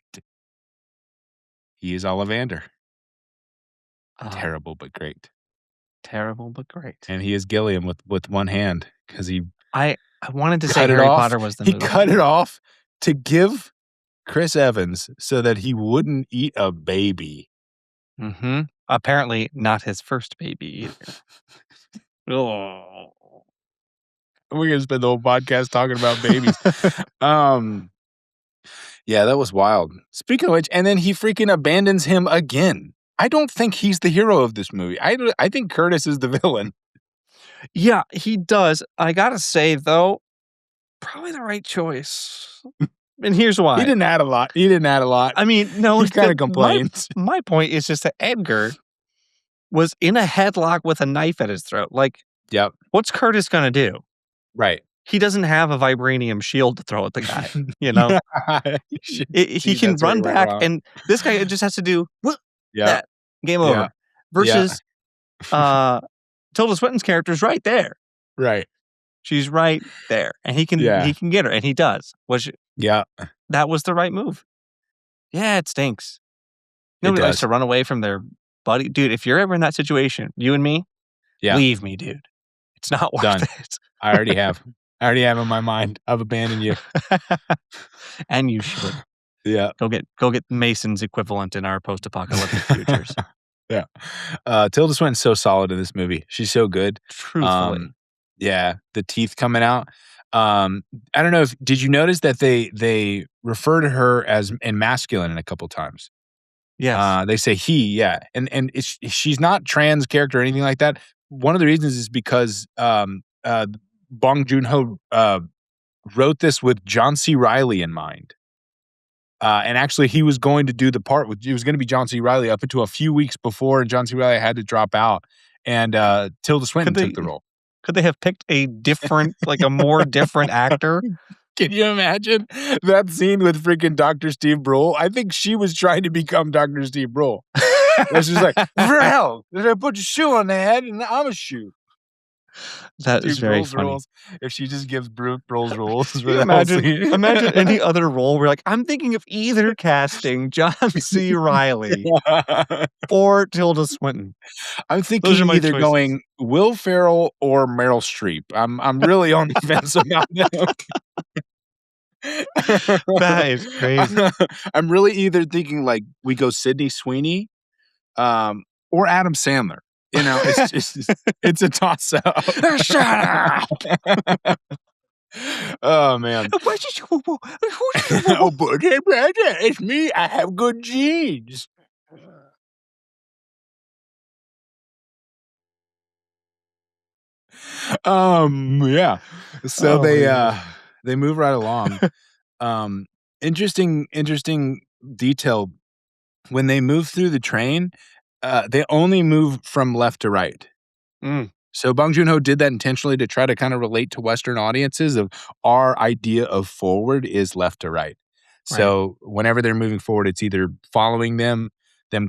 He is Ollivander. Terrible, but great. Terrible, but great. And he is Gilliam with one hand because he. I wanted to say Harry Potter was the movie. He cut it off to give Chris Evans so that he wouldn't eat a baby. Mm-hmm. Apparently not his first baby either. Oh. We're going to spend the whole podcast talking about babies. Yeah, that was wild. Speaking of which, and then he freaking abandons him again. I don't think he's the hero of this movie. I think Curtis is the villain. Yeah, he does. I gotta say, though, probably the right choice. And here's why. He didn't add a lot. I mean, no. He kind of complains. My point is just that Edgar was in a headlock with a knife at his throat. Like, yep. What's Curtis gonna do? Right. He doesn't have a vibranium shield to throw at the guy. You know, he can run back, and this guy just has to do that. Game over. Yeah. Versus Tilda Swinton's character's right there. Right. She's right there, and he can get her, and he does. That was the right move. Yeah, it stinks. Nobody likes to run away from their buddy, dude, if you're ever in that situation, you and me, leave me, dude. It's not worth Done. it. I already have. I already have in my mind. I've abandoned you. And you should. Yeah. Go get Mason's equivalent in our post-apocalyptic futures. Yeah. Tilda Swinton's so solid in this movie. She's so good. Truthfully. Yeah. The teeth coming out. I don't know did you notice that they refer to her as in masculine in a couple times? Yes. They say he, yeah. And she's not trans character or anything like that. One of the reasons is because Bong Joon-ho wrote this with John C. Reilly in mind. And actually, he was going to do the part it was going to be John C. Reilly up until a few weeks before, and John C. Reilly had to drop out, and Tilda Swinton took the role. Could they have picked a different, like a more different actor? Can you imagine that scene with freaking Dr. Steve Brule? I think she was trying to become Dr. Steve Brule. She's like, for hell, did I put a shoe on the head and I'm a shoe? That is very Brule's funny. Rules. If she just gives Brule's rules. Can you imagine any other role where, like, I'm thinking of either casting John C. Reilly or Tilda Swinton. I'm thinking either going Will Ferrell or Meryl Streep. I'm really on the fence about them. That is crazy. I'm really either thinking like we go Sydney Sweeney or Adam Sandler. You know, it's a toss up. Shut up. Oh man. Oh, but it's me. I have good genes. Yeah. So they move right along. Interesting detail. When they move through the train, they only move from left to right. So Bong Joon-ho did that intentionally to try to kind of relate to Western audiences of our idea of forward is left to right. So whenever they're moving forward, it's either following them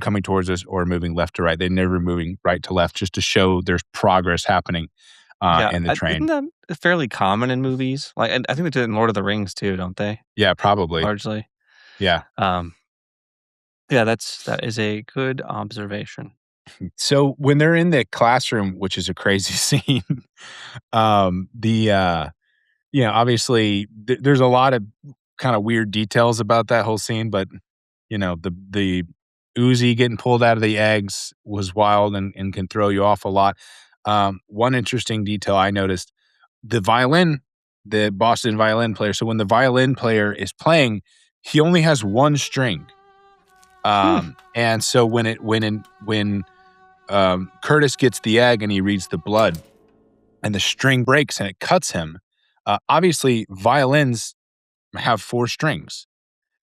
coming towards us, or moving left to right. They're never moving right to left, just to show there's progress happening in the train. Isn't that fairly common in movies? Like, I think they do it in Lord of the Rings too, don't they? Yeah, probably. Largely. Yeah. Yeah, that is a good observation. So when they're in the classroom, which is a crazy scene, obviously there's a lot of kind of weird details about that whole scene, but you know, the Uzi getting pulled out of the eggs was wild and can throw you off a lot. One interesting detail I noticed, the Boston violin player. So when the violin player is playing, he only has one string. And so when Curtis gets the egg and he reads the blood and the string breaks and it cuts him, obviously violins have 4 strings.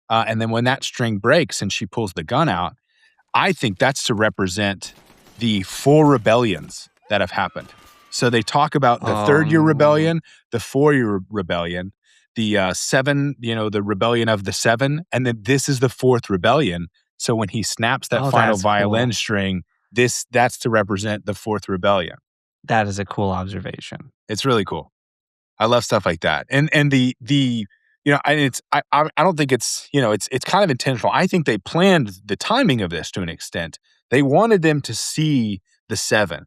And then when that string breaks and she pulls the gun out, I think that's to represent the 4 rebellions that have happened. So they talk about the 3rd-year rebellion, the 4-year rebellion, the 7, the rebellion of the 7, and then this is the 4th rebellion. So when he snaps that final violin string, that's to represent the 4th rebellion. That is a cool observation. It's really cool. I love stuff like that. And the and it's I don't think it's it's kind of intentional. I think they planned the timing of this to an extent. They wanted them to see the 7.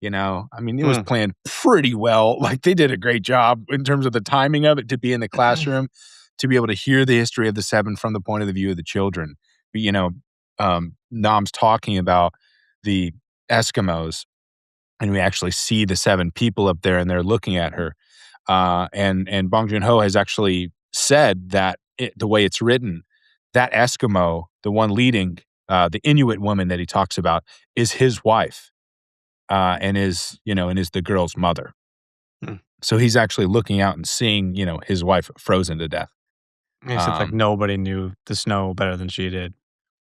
It was planned pretty well. Like, they did a great job in terms of the timing of it, to be in the classroom, to be able to hear the history of the 7 from the point of the view of the children. Nam's talking about the Eskimos, and we actually see the 7 people up there, and they're looking at her. And Bong Joon-ho has actually said that the way it's written, that Eskimo, the one leading, the Inuit woman that he talks about, is his wife, and is the girl's mother. So he's actually looking out and seeing, his wife frozen to death. It's like nobody knew the snow better than she did.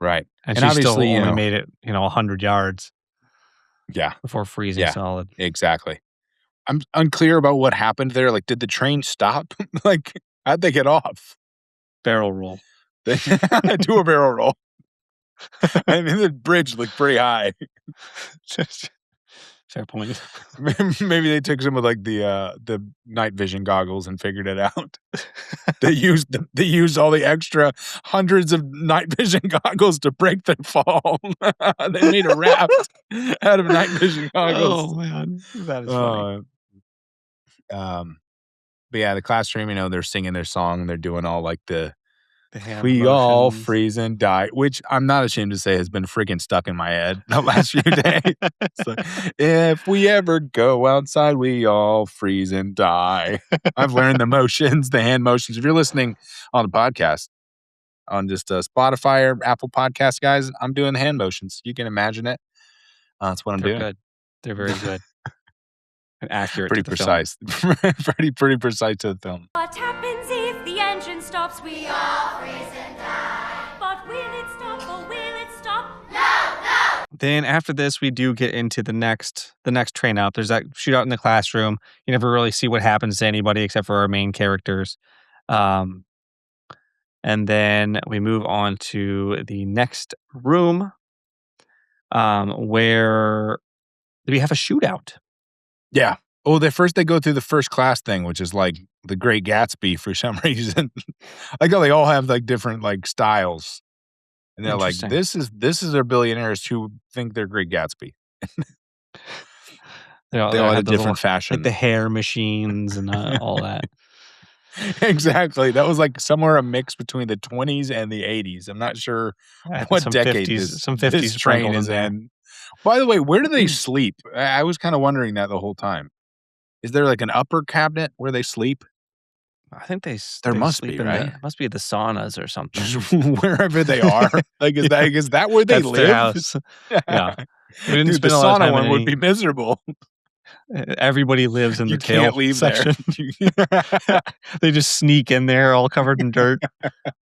Right. And she still only made it, 100 yards. Yeah. Before freezing solid. Exactly. I'm unclear about what happened there. Like, did the train stop? Like, how'd they get off? Barrel roll. Do a barrel roll. I mean, the bridge looked pretty high. Fair point. Maybe they took some of like the night vision goggles and figured it out. They used all the extra hundreds of night vision goggles to break their fall. They made a raft out of night vision goggles. Oh man, that is funny. But yeah, the classroom, they're singing their song and they're doing all like the hand we all motions. freeze and die, which I'm not ashamed to say has been freaking stuck in my head the last few days. It's like, if we ever go outside, we all freeze and die. I've learned the motions, the hand motions. If you're listening on the podcast, on just Spotify or Apple Podcasts, guys, I'm doing the hand motions. You can imagine it. That's what I'm doing. Good. They're very good. And accurate. Pretty to the precise. pretty precise to the film. What happens if the engine stops? We all freeze and die. But will it stop or will it stop? No! Then after this, we do get into the next train out. There's that shootout in the classroom. You never really see what happens to anybody except for our main characters. And then we move on to the next room, where we have a shootout. Yeah. Oh, they go through the first class thing, which is like the Great Gatsby for some reason. Like how they all have like different like styles, and they're like, this is their billionaires who think they're Great Gatsby. They all have have a different fashion, like the hair machines and all that. Exactly. That was like somewhere a mix between the 20s and the 80s. I'm not sure what decade 50s this train is in. By the way, where do they sleep? I was kind of wondering that the whole time. Is there like an upper cabinet where they sleep? I think they must sleep be, right? Must be the saunas or something. Just wherever they are. Like, is that where they That's live? their house. Yeah. Dude, the sauna one would be miserable. Everybody lives in the tail can't leave section. They just sneak in there all covered in dirt.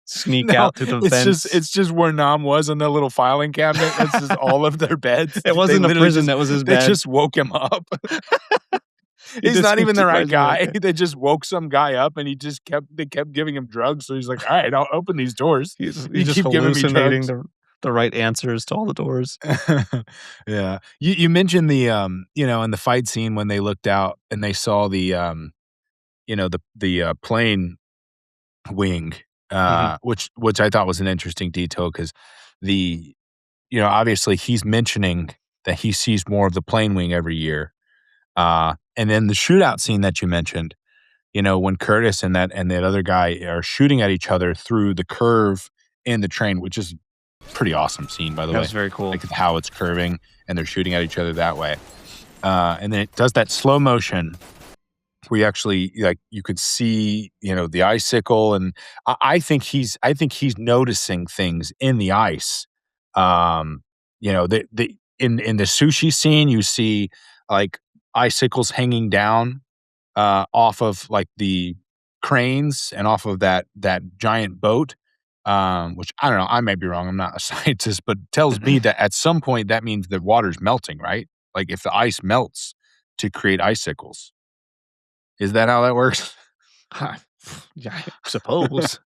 Sneak out through the fence. It's just where Nam was in the little filing cabinet. It's just all of their beds. It wasn't a prison, that was his bed. They just woke him up. He's not even the right guy. They just woke some guy up and they kept giving him drugs. So he's like, all right, I'll open these doors. He's just hallucinating the right answers to all the doors. Yeah. You mentioned the, in the fight scene when they looked out and they saw the, the plane wing, which I thought was an interesting detail because obviously he's mentioning that he sees more of the plane wing every year. And then the shootout scene that you mentioned, when Curtis and that other guy are shooting at each other through the curve in the train, which is a pretty awesome scene, by the way. That was very cool. Like how it's curving and they're shooting at each other that way. And then it does that slow motion where you actually you could see, the icicle, and I think he's noticing things in the ice. In the sushi scene, you see like icicles hanging down off of like the cranes and off of that giant boat, which I don't know, I may be wrong, I'm not a scientist, but tells me that at some point that means the water's melting, right? Like if the ice melts to create icicles. Is that how that works? Yeah, I suppose.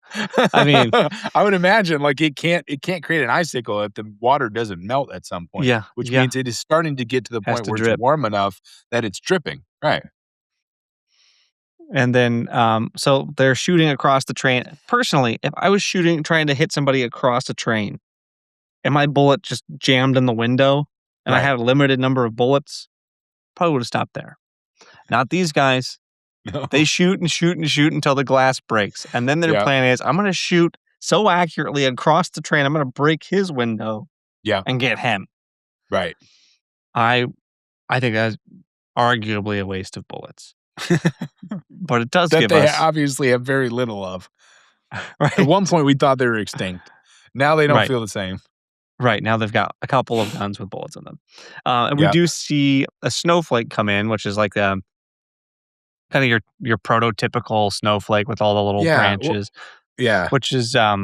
I mean, I would imagine like it can't create an icicle if the water doesn't melt at some point. Yeah, which means it is starting to get to the point where drip. it's warm enough that it's dripping. Right. And then, so they're shooting across the train. Personally, if I was trying to hit somebody across a train, and my bullet just jammed in the window, and I had a limited number of bullets, probably would have stopped there. Not these guys. No. They shoot and shoot and shoot until the glass breaks. And then their plan is, I'm going to shoot so accurately across the train, I'm going to break his window and get him. Right. I think that's arguably a waste of bullets. But it does give they us... obviously have very little of. Right. At one point, we thought they were extinct. Now they don't feel the same. Right. Now they've got a couple of guns with bullets in them. And we do see a snowflake come in, which is like kind of your prototypical snowflake with all the little branches. Which is a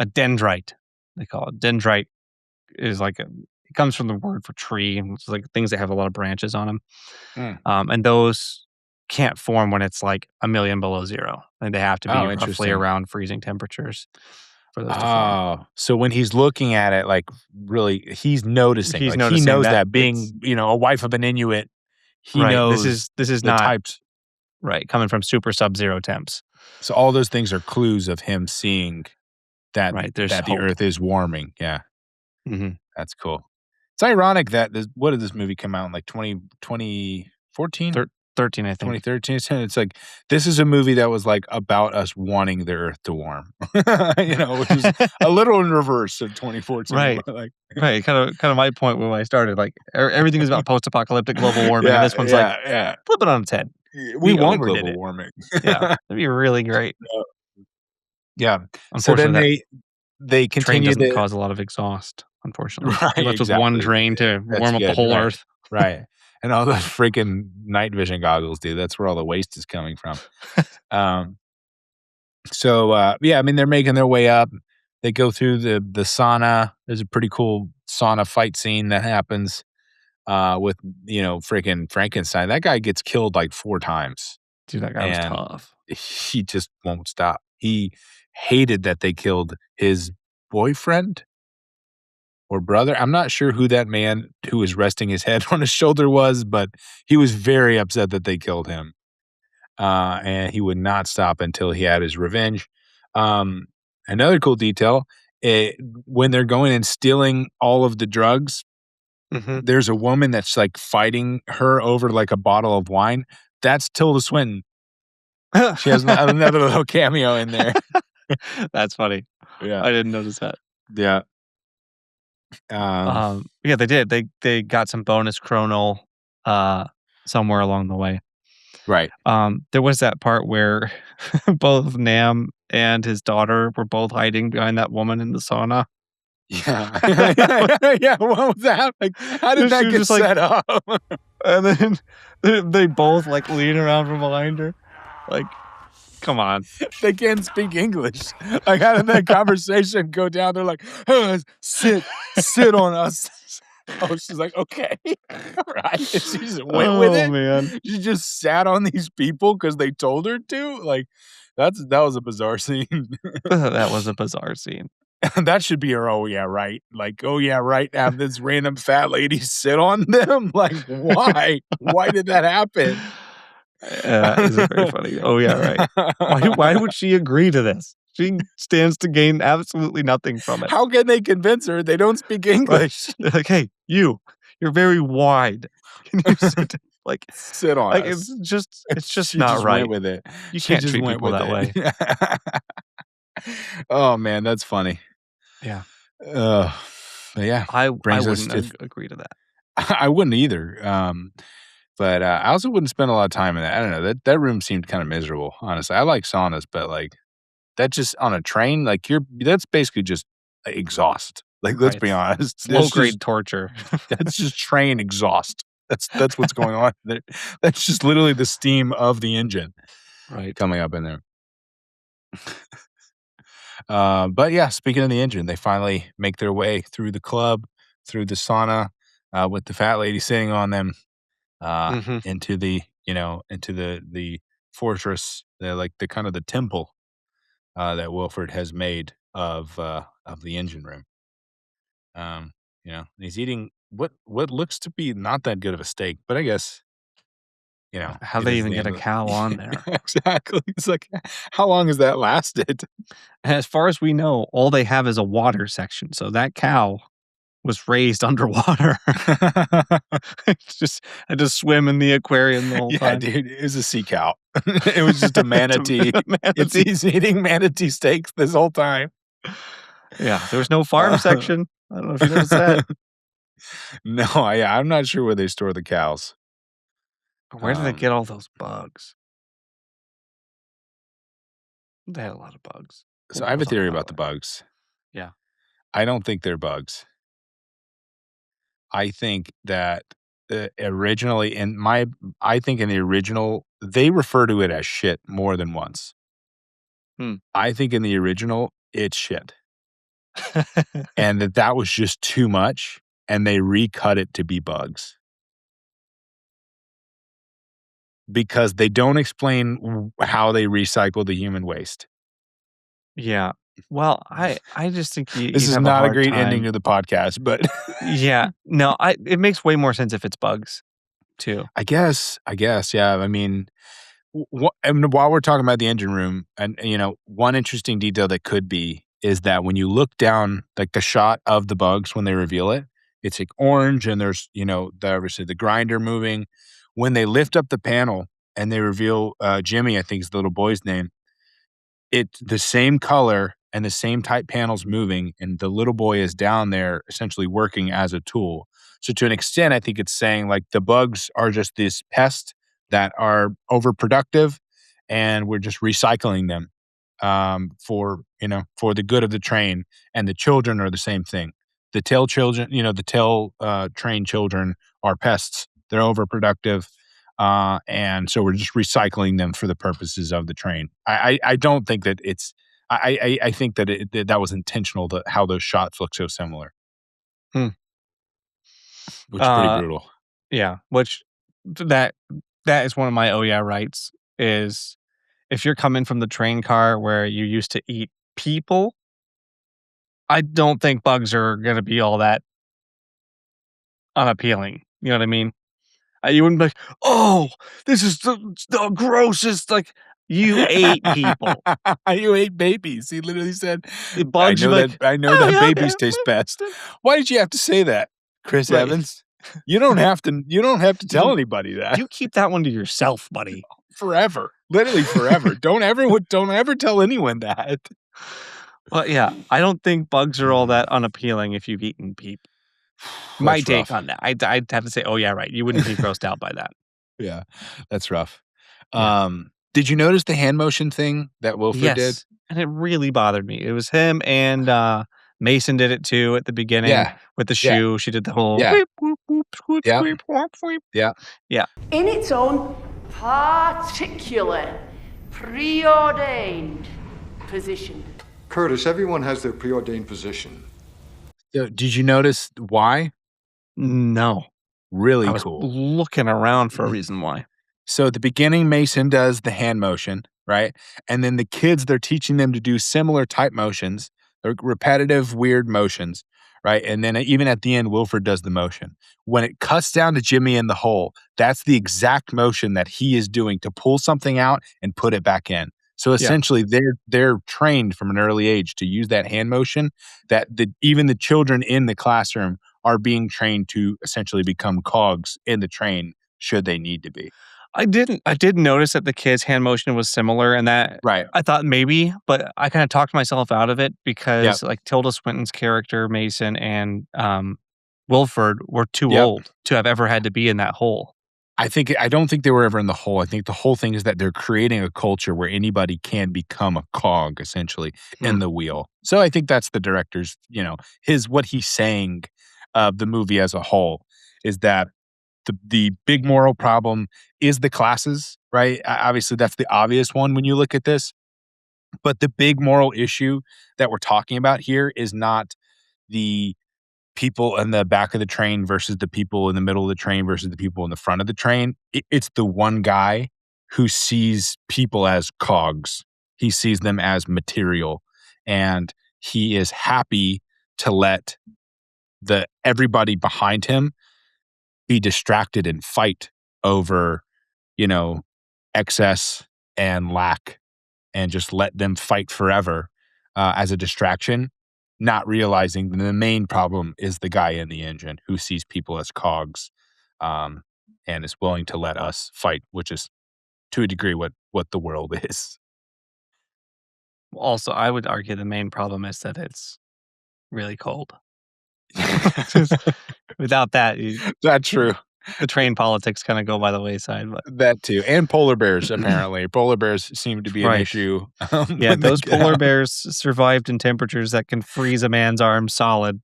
dendrite, they call it. Dendrite is like it comes from the word for tree, and it's like things that have a lot of branches on them. And those can't form when it's like 1 million below zero. And they have to be roughly around freezing temperatures. for those to form. Oh, so when he's looking at it, like really, he's noticing. He's like, noticing he knows that that being, a wife of an Inuit, he Right, knows this is the not types. right, coming from super sub-zero temps. So all those things are clues of him seeing that Right, there's that the hope. Earth is warming. Yeah, Mhm. that's cool. It's ironic that what did this movie come out in, like 2014? 13, I think. 2013. It's like, this is a movie that was like about us wanting the Earth to warm, which is a little in reverse of 2014. Right. Like, Right, kind of my point when I started, like, everything is about post-apocalyptic global warming, and this one's like, flip it on its head. We want overdid global it. warming. Yeah, that'd be really great. Yeah. So then Unfortunately, they train continue doesn't to cause a lot of exhaust, unfortunately. Right, You're left with one exactly. train to That's warm up the good, whole right. Earth. Right. And all those freaking night vision goggles, dude. That's where all the waste is coming from. I mean, they're making their way up. They go through the sauna. There's a pretty cool sauna fight scene that happens with, freaking Frankenstein. That guy gets killed like 4 times. Dude, that guy was And tough. he just won't stop. He hated that they killed his boyfriend or brother. I'm not sure who that man who was resting his head on his shoulder was, but he was very upset that they killed him. And he would not stop until he had his revenge. Another cool detail, when they're going and stealing all of the drugs, there's a woman that's like fighting her over like a bottle of wine. That's Tilda Swinton. She has another little cameo in there. That's funny. Yeah. I didn't notice that. Yeah. Yeah, they did. They got some bonus chronal somewhere along the way. Right. There was that part where both Nam and his daughter were both hiding behind that woman in the sauna. Yeah. Yeah. What was that? Like, how did that She was get just like- set up? And then they both like lean around from behind her. Like, come on. They can't speak English. Like, how did that conversation go down? They're like, sit on us. Oh, she's like, okay. All right. And she just went with it. Man. She just sat on these people because they told her to. Like, that was a bizarre scene. That was a bizarre scene. That should be her, oh, yeah, right. Like, oh, yeah, right. Have this random fat lady sit on them. Like, why? Why did that happen? Is it very funny? Oh, yeah, right. Why would she agree to this? She stands to gain absolutely nothing from it. How can they convince her? They don't speak English. They're like, hey, you're very wide. Can you sit on like us. it's just She not just right. went with it. You She can't just treat went people with that way. it. Oh, man, that's funny. Yeah. But yeah, I brings us wouldn't to agree to that. I wouldn't either. But I also wouldn't spend a lot of time in that. I don't know. That room seemed kind of miserable, honestly. I like saunas, but like that just on a train, like that's basically just exhaust. Like, let's be honest. Low grade torture. That's just train exhaust. That's what's going on there. That's just literally the steam of the engine coming up in there. But yeah, speaking of the engine, they finally make their way through the club, through the sauna, with the fat lady sitting on them, into the the fortress, the kind of the temple that Wilford has made of the engine room. He's eating what looks to be not that good of a steak, but I guess how they even get a cow on there. Exactly. It's like, how long has that lasted? As far as we know, all they have is a water section. So that cow was raised underwater. It had to swim in the aquarium the whole time. Dude, it was a sea cow. It was just a manatee. He's eating manatee steaks this whole time. Yeah, there was no farm section. I don't know if you noticed that. No, I'm not sure where they store the cows. Where did they get all those bugs? They had a lot of bugs. So I have a theory about the bugs. Yeah. I don't think they're bugs. I think that originally, I think in the original, they refer to it as shit more than once. I think in the original, it's shit. And that was just too much, and they recut it to be bugs. Because they don't explain how they recycle the human waste. Yeah. Well, I just think This is have not a hard great time. ending to the podcast, but Yeah, no, it makes way more sense if it's bugs, too. I guess, yeah. I mean, and while we're talking about the engine room, and one interesting detail that could be is that when you look down, like the shot of the bugs when they reveal it, it's like orange, and there's obviously the grinder moving. When they lift up the panel and they reveal Jimmy, I think is the little boy's name. It's the same color and the same type panels moving, and the little boy is down there essentially working as a tool. So to an extent, I think it's saying like the bugs are just this pest that are overproductive, and we're just recycling them for the good of the train. And the children are the same thing. The tail children, the tail train children are pests. They're overproductive. And so we're just recycling them for the purposes of the train. I don't think that it's. I think that that was intentional. How those shots look so similar, which is pretty brutal. Yeah, which that is one of my rights is if you're coming from the train car where you used to eat people, I don't think bugs are going to be all that unappealing. You know what I mean? You wouldn't be like, oh, this is the grossest. Like, you ate people. You ate babies. He literally said, bugs, I know that babies taste best. Why did you have to say that, Chris Evans? You don't have to tell anybody that. You keep that one to yourself, buddy. Forever. Literally forever. Don't ever tell anyone that. Well, yeah, I don't think bugs are all that unappealing if you've eaten people. My take on that. I'd have to say, oh, yeah, right. You wouldn't be grossed out by that. Yeah, that's rough. Yeah. Did you notice the hand motion thing that Wilford did? And it really bothered me. It was him and Mason did it too at the beginning with the shoe. Yeah. She did the whole whip, whoop, whoop, squeep, squeep, whoop, squeep. Yeah. Yeah. In its own particular preordained position. Curtis, everyone has their preordained position. So, did you notice why? No. Really I was cool. Looking around for a reason why. So at the beginning, Mason does the hand motion, right? And then the kids, they're teaching them to do similar type motions. They're repetitive, weird motions, right? And then even at the end, Wilford does the motion. When it cuts down to Jimmy in the hole, that's the exact motion that he is doing to pull something out and put it back in. So essentially, they're trained from an early age to use that hand motion. That even the children in the classroom are being trained to essentially become cogs in the train should they need to be. I did notice that the kids' hand motion was similar, and that I thought maybe, but I kind of talked myself out of it because like Tilda Swinton's character Mason and Wilford were too old to have ever had to be in that hole. I don't think they were ever in the hole. I think the whole thing is that they're creating a culture where anybody can become a cog essentially in the wheel. So I think that's the director's, what he's saying of the movie as a whole is that the big moral problem is the classes, right? Obviously that's the obvious one when you look at this. But the big moral issue that we're talking about here is not the people in the back of the train versus the people in the middle of the train versus the people in the front of the train. It's the one guy who sees people as cogs. He sees them as material, and he is happy to let everybody behind him be distracted and fight over, excess and lack, and just let them fight forever as a distraction. Not realizing that the main problem is the guy in the engine who sees people as cogs and is willing to let us fight, which is to a degree what the world is. Also, I would argue the main problem is that it's really cold. Without that, that's true. The train politics kind of go by the wayside. But. That too. And polar bears, apparently. Polar bears seem to be an issue. Those polar bears survived in temperatures that can freeze a man's arm solid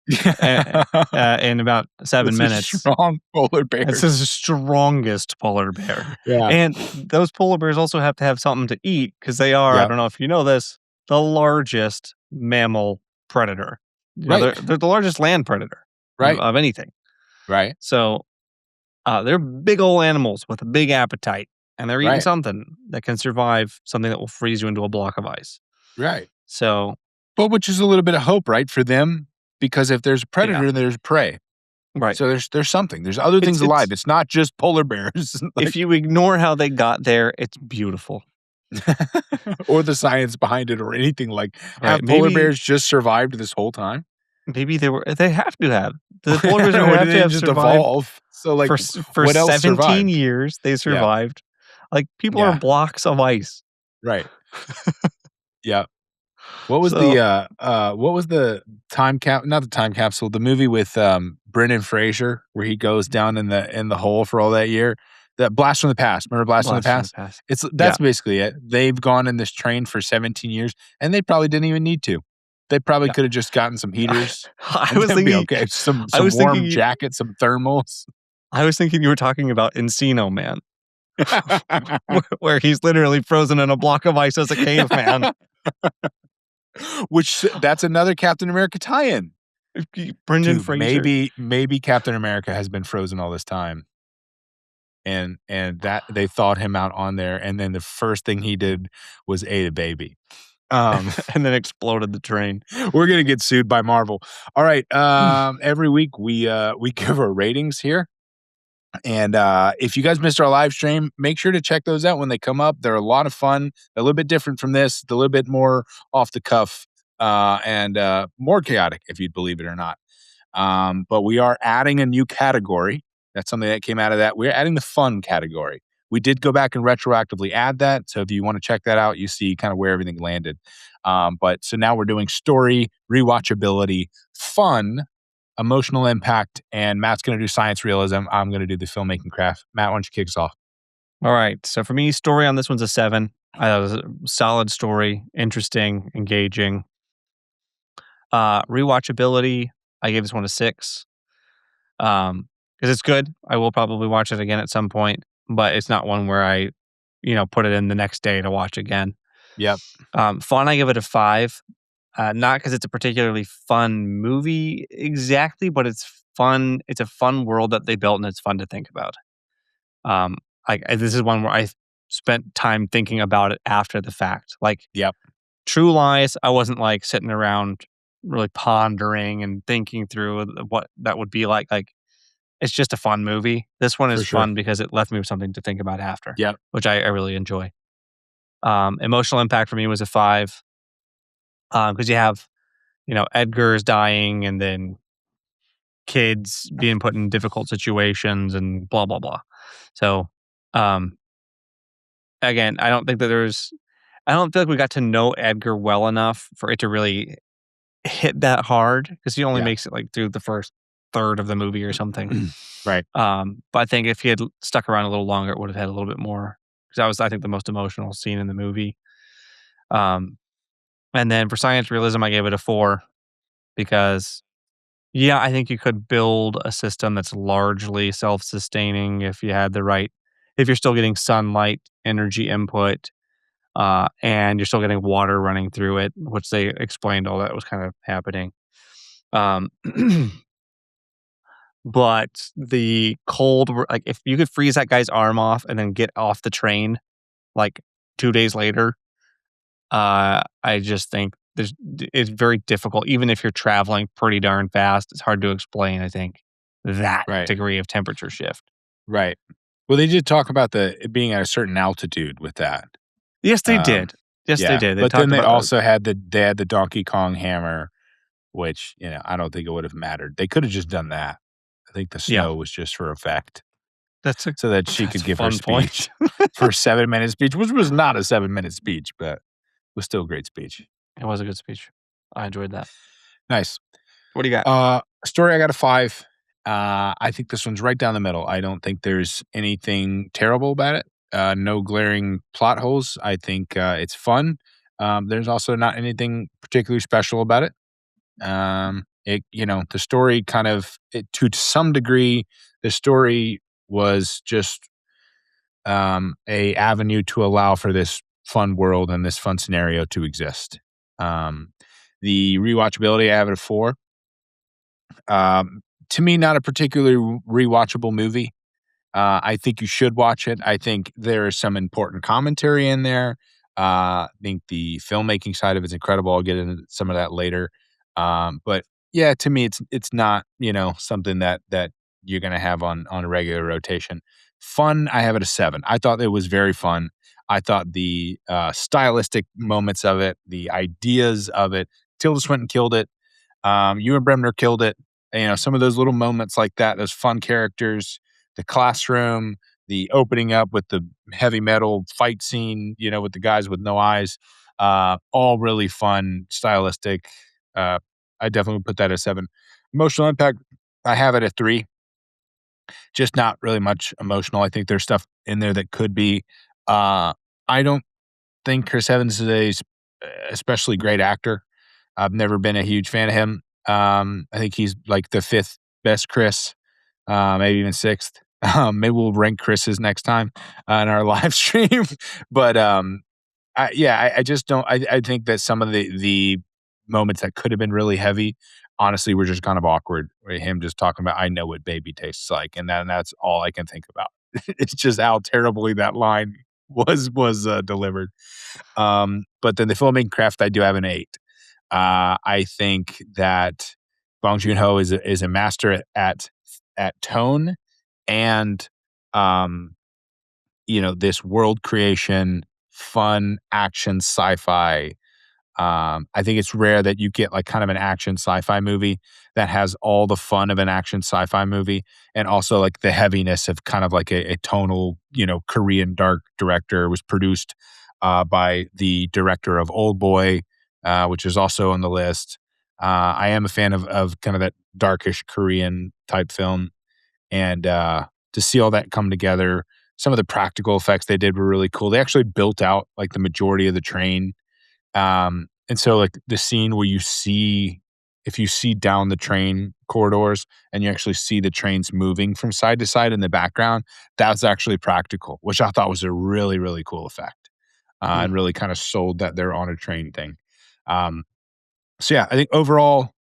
in about 7 minutes. Strong polar bear. It's the strongest polar bear. Yeah. And those polar bears also have to have something to eat because they are, I don't know if you know this, the largest mammal predator. They're the largest land predator of anything. Right. So they're big old animals with a big appetite, and they're eating something that can survive something that will freeze you into a block of ice. Right. So, but which is a little bit of hope, right, for them, because if there's a predator, there's prey. Right. So there's something. There's other things alive. It's not just polar bears. If you ignore how they got there, it's beautiful. Or the science behind it or anything like have polar bears just survived this whole time? Maybe they have to have. The polar bears Or have did to they have just survived evolve? So like for what else 17 survived? years they survived. Like people Yeah. are blocks of ice. Right. Yeah. What was So- the time not the time capsule, the movie with Brendan Fraser where he goes down in the hole for all that year? That Blast from the Past. Remember Blast from the Past? That's basically it. They've gone in this train for 17 years and they probably didn't even need to. They probably could have just gotten some heaters. I was thinking okay, some I was warm thinking- jackets, some thermals. I was thinking you were talking about Encino Man. Where he's literally frozen in a block of ice as a caveman. Which that's another Captain America tie-in. Brendan Dude, Fraser. maybe Captain America has been frozen all this time. And that they thawed him out on there, and then the first thing he did was ate a baby. And then exploded the train. We're gonna get sued by Marvel. All right. Every week we give our ratings here. And if you guys missed our live stream, make sure to check those out when they come up. They're a lot of fun. They're a little bit different from this, a little bit more off the cuff, and more chaotic, if you'd believe it or not. But we are adding a new category. That's something that came out of that. We're adding the fun category. We did go back and retroactively add that. So if you want to check that out, you see kind of where everything landed. But so now we're doing story, rewatchability, fun, emotional impact, and Matt's going to do science realism. I'm going to do the filmmaking craft. Matt, why don't you kick us off? All right. So for me, story on this one's a 7. It was a solid story, interesting, engaging. Rewatchability, I gave this one a 6. Because it's good. I will probably watch it again at some point, but it's not one where I, put it in the next day to watch again. Yep. Fun, I give it a 5. Not because it's a particularly fun movie exactly, but it's fun. It's a fun world that they built, and it's fun to think about. This is one where I spent time thinking about it after the fact. Yep. True Lies, I wasn't sitting around really pondering and thinking through what that would be like. It's just a fun movie. This one is fun because it left me with something to think about after. Yep. Which I really enjoy. Emotional impact for me was a 5. Because you have, Edgar's dying and then kids being put in difficult situations and blah, blah, blah. So, again, I don't feel like we got to know Edgar well enough for it to really hit that hard because he only makes it through the first third of the movie or something. Right. But I think if he had stuck around a little longer, it would have had a little bit more, because that was, I think, the most emotional scene in the movie. And then for science realism, I gave it a 4 because, I think you could build a system that's largely self-sustaining if you're still getting sunlight, energy input, and you're still getting water running through it, which they explained all that was kind of happening. But the cold, if you could freeze that guy's arm off and then get off the train 2 days later, I just think it's very difficult. Even if you're traveling pretty darn fast, it's hard to explain, I think, that degree of temperature shift. Right. Well, they did talk about it being at a certain altitude with that. Yes, they did. Yes, they did. But then they also had the Donkey Kong hammer, which, I don't think it would have mattered. They could have just done that. I think the snow was just for effect. So that she could give her speech for a 7-minute speech, which was not a 7-minute speech, but was still a great speech. It was a good speech. I enjoyed that. Nice. What do you got? Story, I got a 5. I think this one's right down the middle. I don't think there's anything terrible about it. No glaring plot holes. I think it's fun. There's also not anything particularly special about it. The story to some degree, the story was just a avenue to allow for this fun world and this fun scenario to exist. The rewatchability, I have it a 4. To me, not a particularly rewatchable movie. I think you should watch it. I think there is some important commentary in there. I think the filmmaking side of it's incredible. I'll get into some of that later. But yeah, to me, it's not, something that you're going to have on a regular rotation. Fun, I have it a 7. I thought it was very fun. I thought the stylistic moments of it, the ideas of it, Tilda Swinton killed it. Ewan Bremner killed it. Some of those little moments like that, those fun characters, the classroom, the opening up with the heavy metal fight scene, with the guys with no eyes, all really fun, stylistic. I definitely would put that at 7. Emotional impact, I have it at 3. Just not really much emotional. I think there's stuff in there that could be. I don't think Chris Evans is a especially great actor. I've never been a huge fan of him. I think he's like the 5th best Chris, maybe even 6th. Maybe we'll rank Chris's next time in our live stream. But I just don't. I think that some of the moments that could have been really heavy, honestly, were just kind of awkward. Him just talking about, "I know what baby tastes like," and that's all I can think about. It's just how terribly that line was delivered. But then the filmmaking craft, I do have an 8. I think that Bong Joon-ho is a master at tone and this world creation, fun action sci-fi. I think it's rare that you get like kind of an action sci-fi movie that has all the fun of an action sci-fi movie and also like the heaviness of kind of like a tonal, Korean dark director. It was produced by the director of Old Boy, which is also on the list. I am a fan of kind of that darkish Korean type film. And to see all that come together, some of the practical effects they did were really cool. They actually built out like the majority of the train. And so like the scene where if you see down the train corridors and you actually see the trains moving from side to side in the background, that's actually practical, which I thought was a really, really cool effect. And really kind of sold that they're on a train thing. So yeah, I think overall,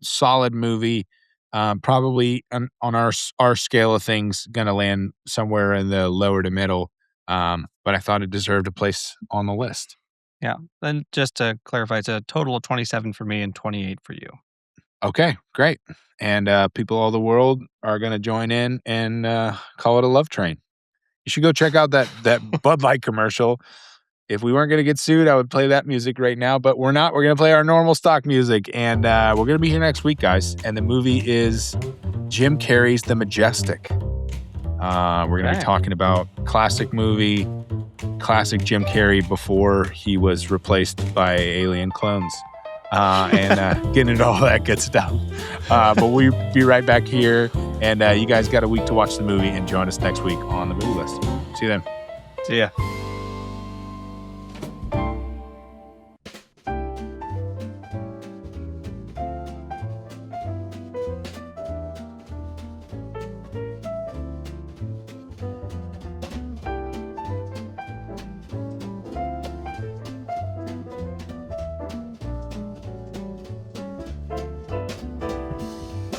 solid movie. Probably on our scale of things, gonna land somewhere in the lower to middle. But I thought it deserved a place on the list. Yeah. Then just to clarify, it's a total of 27 for me and 28 for you. Okay, great. And people all the world are gonna join in and call it a love train. You should go check out that Bud Light commercial. If we weren't going to get sued, I would play that music right now, but we're not. We're going to play our normal stock music, and we're going to be here next week, guys. And the movie is Jim Carrey's The Majestic. We're going to be talking about classic movie, classic Jim Carrey before he was replaced by alien clones, and getting into all that good stuff. But we'll be right back here, and you guys got a week to watch the movie and join us next week on the movie list. See you then. See ya.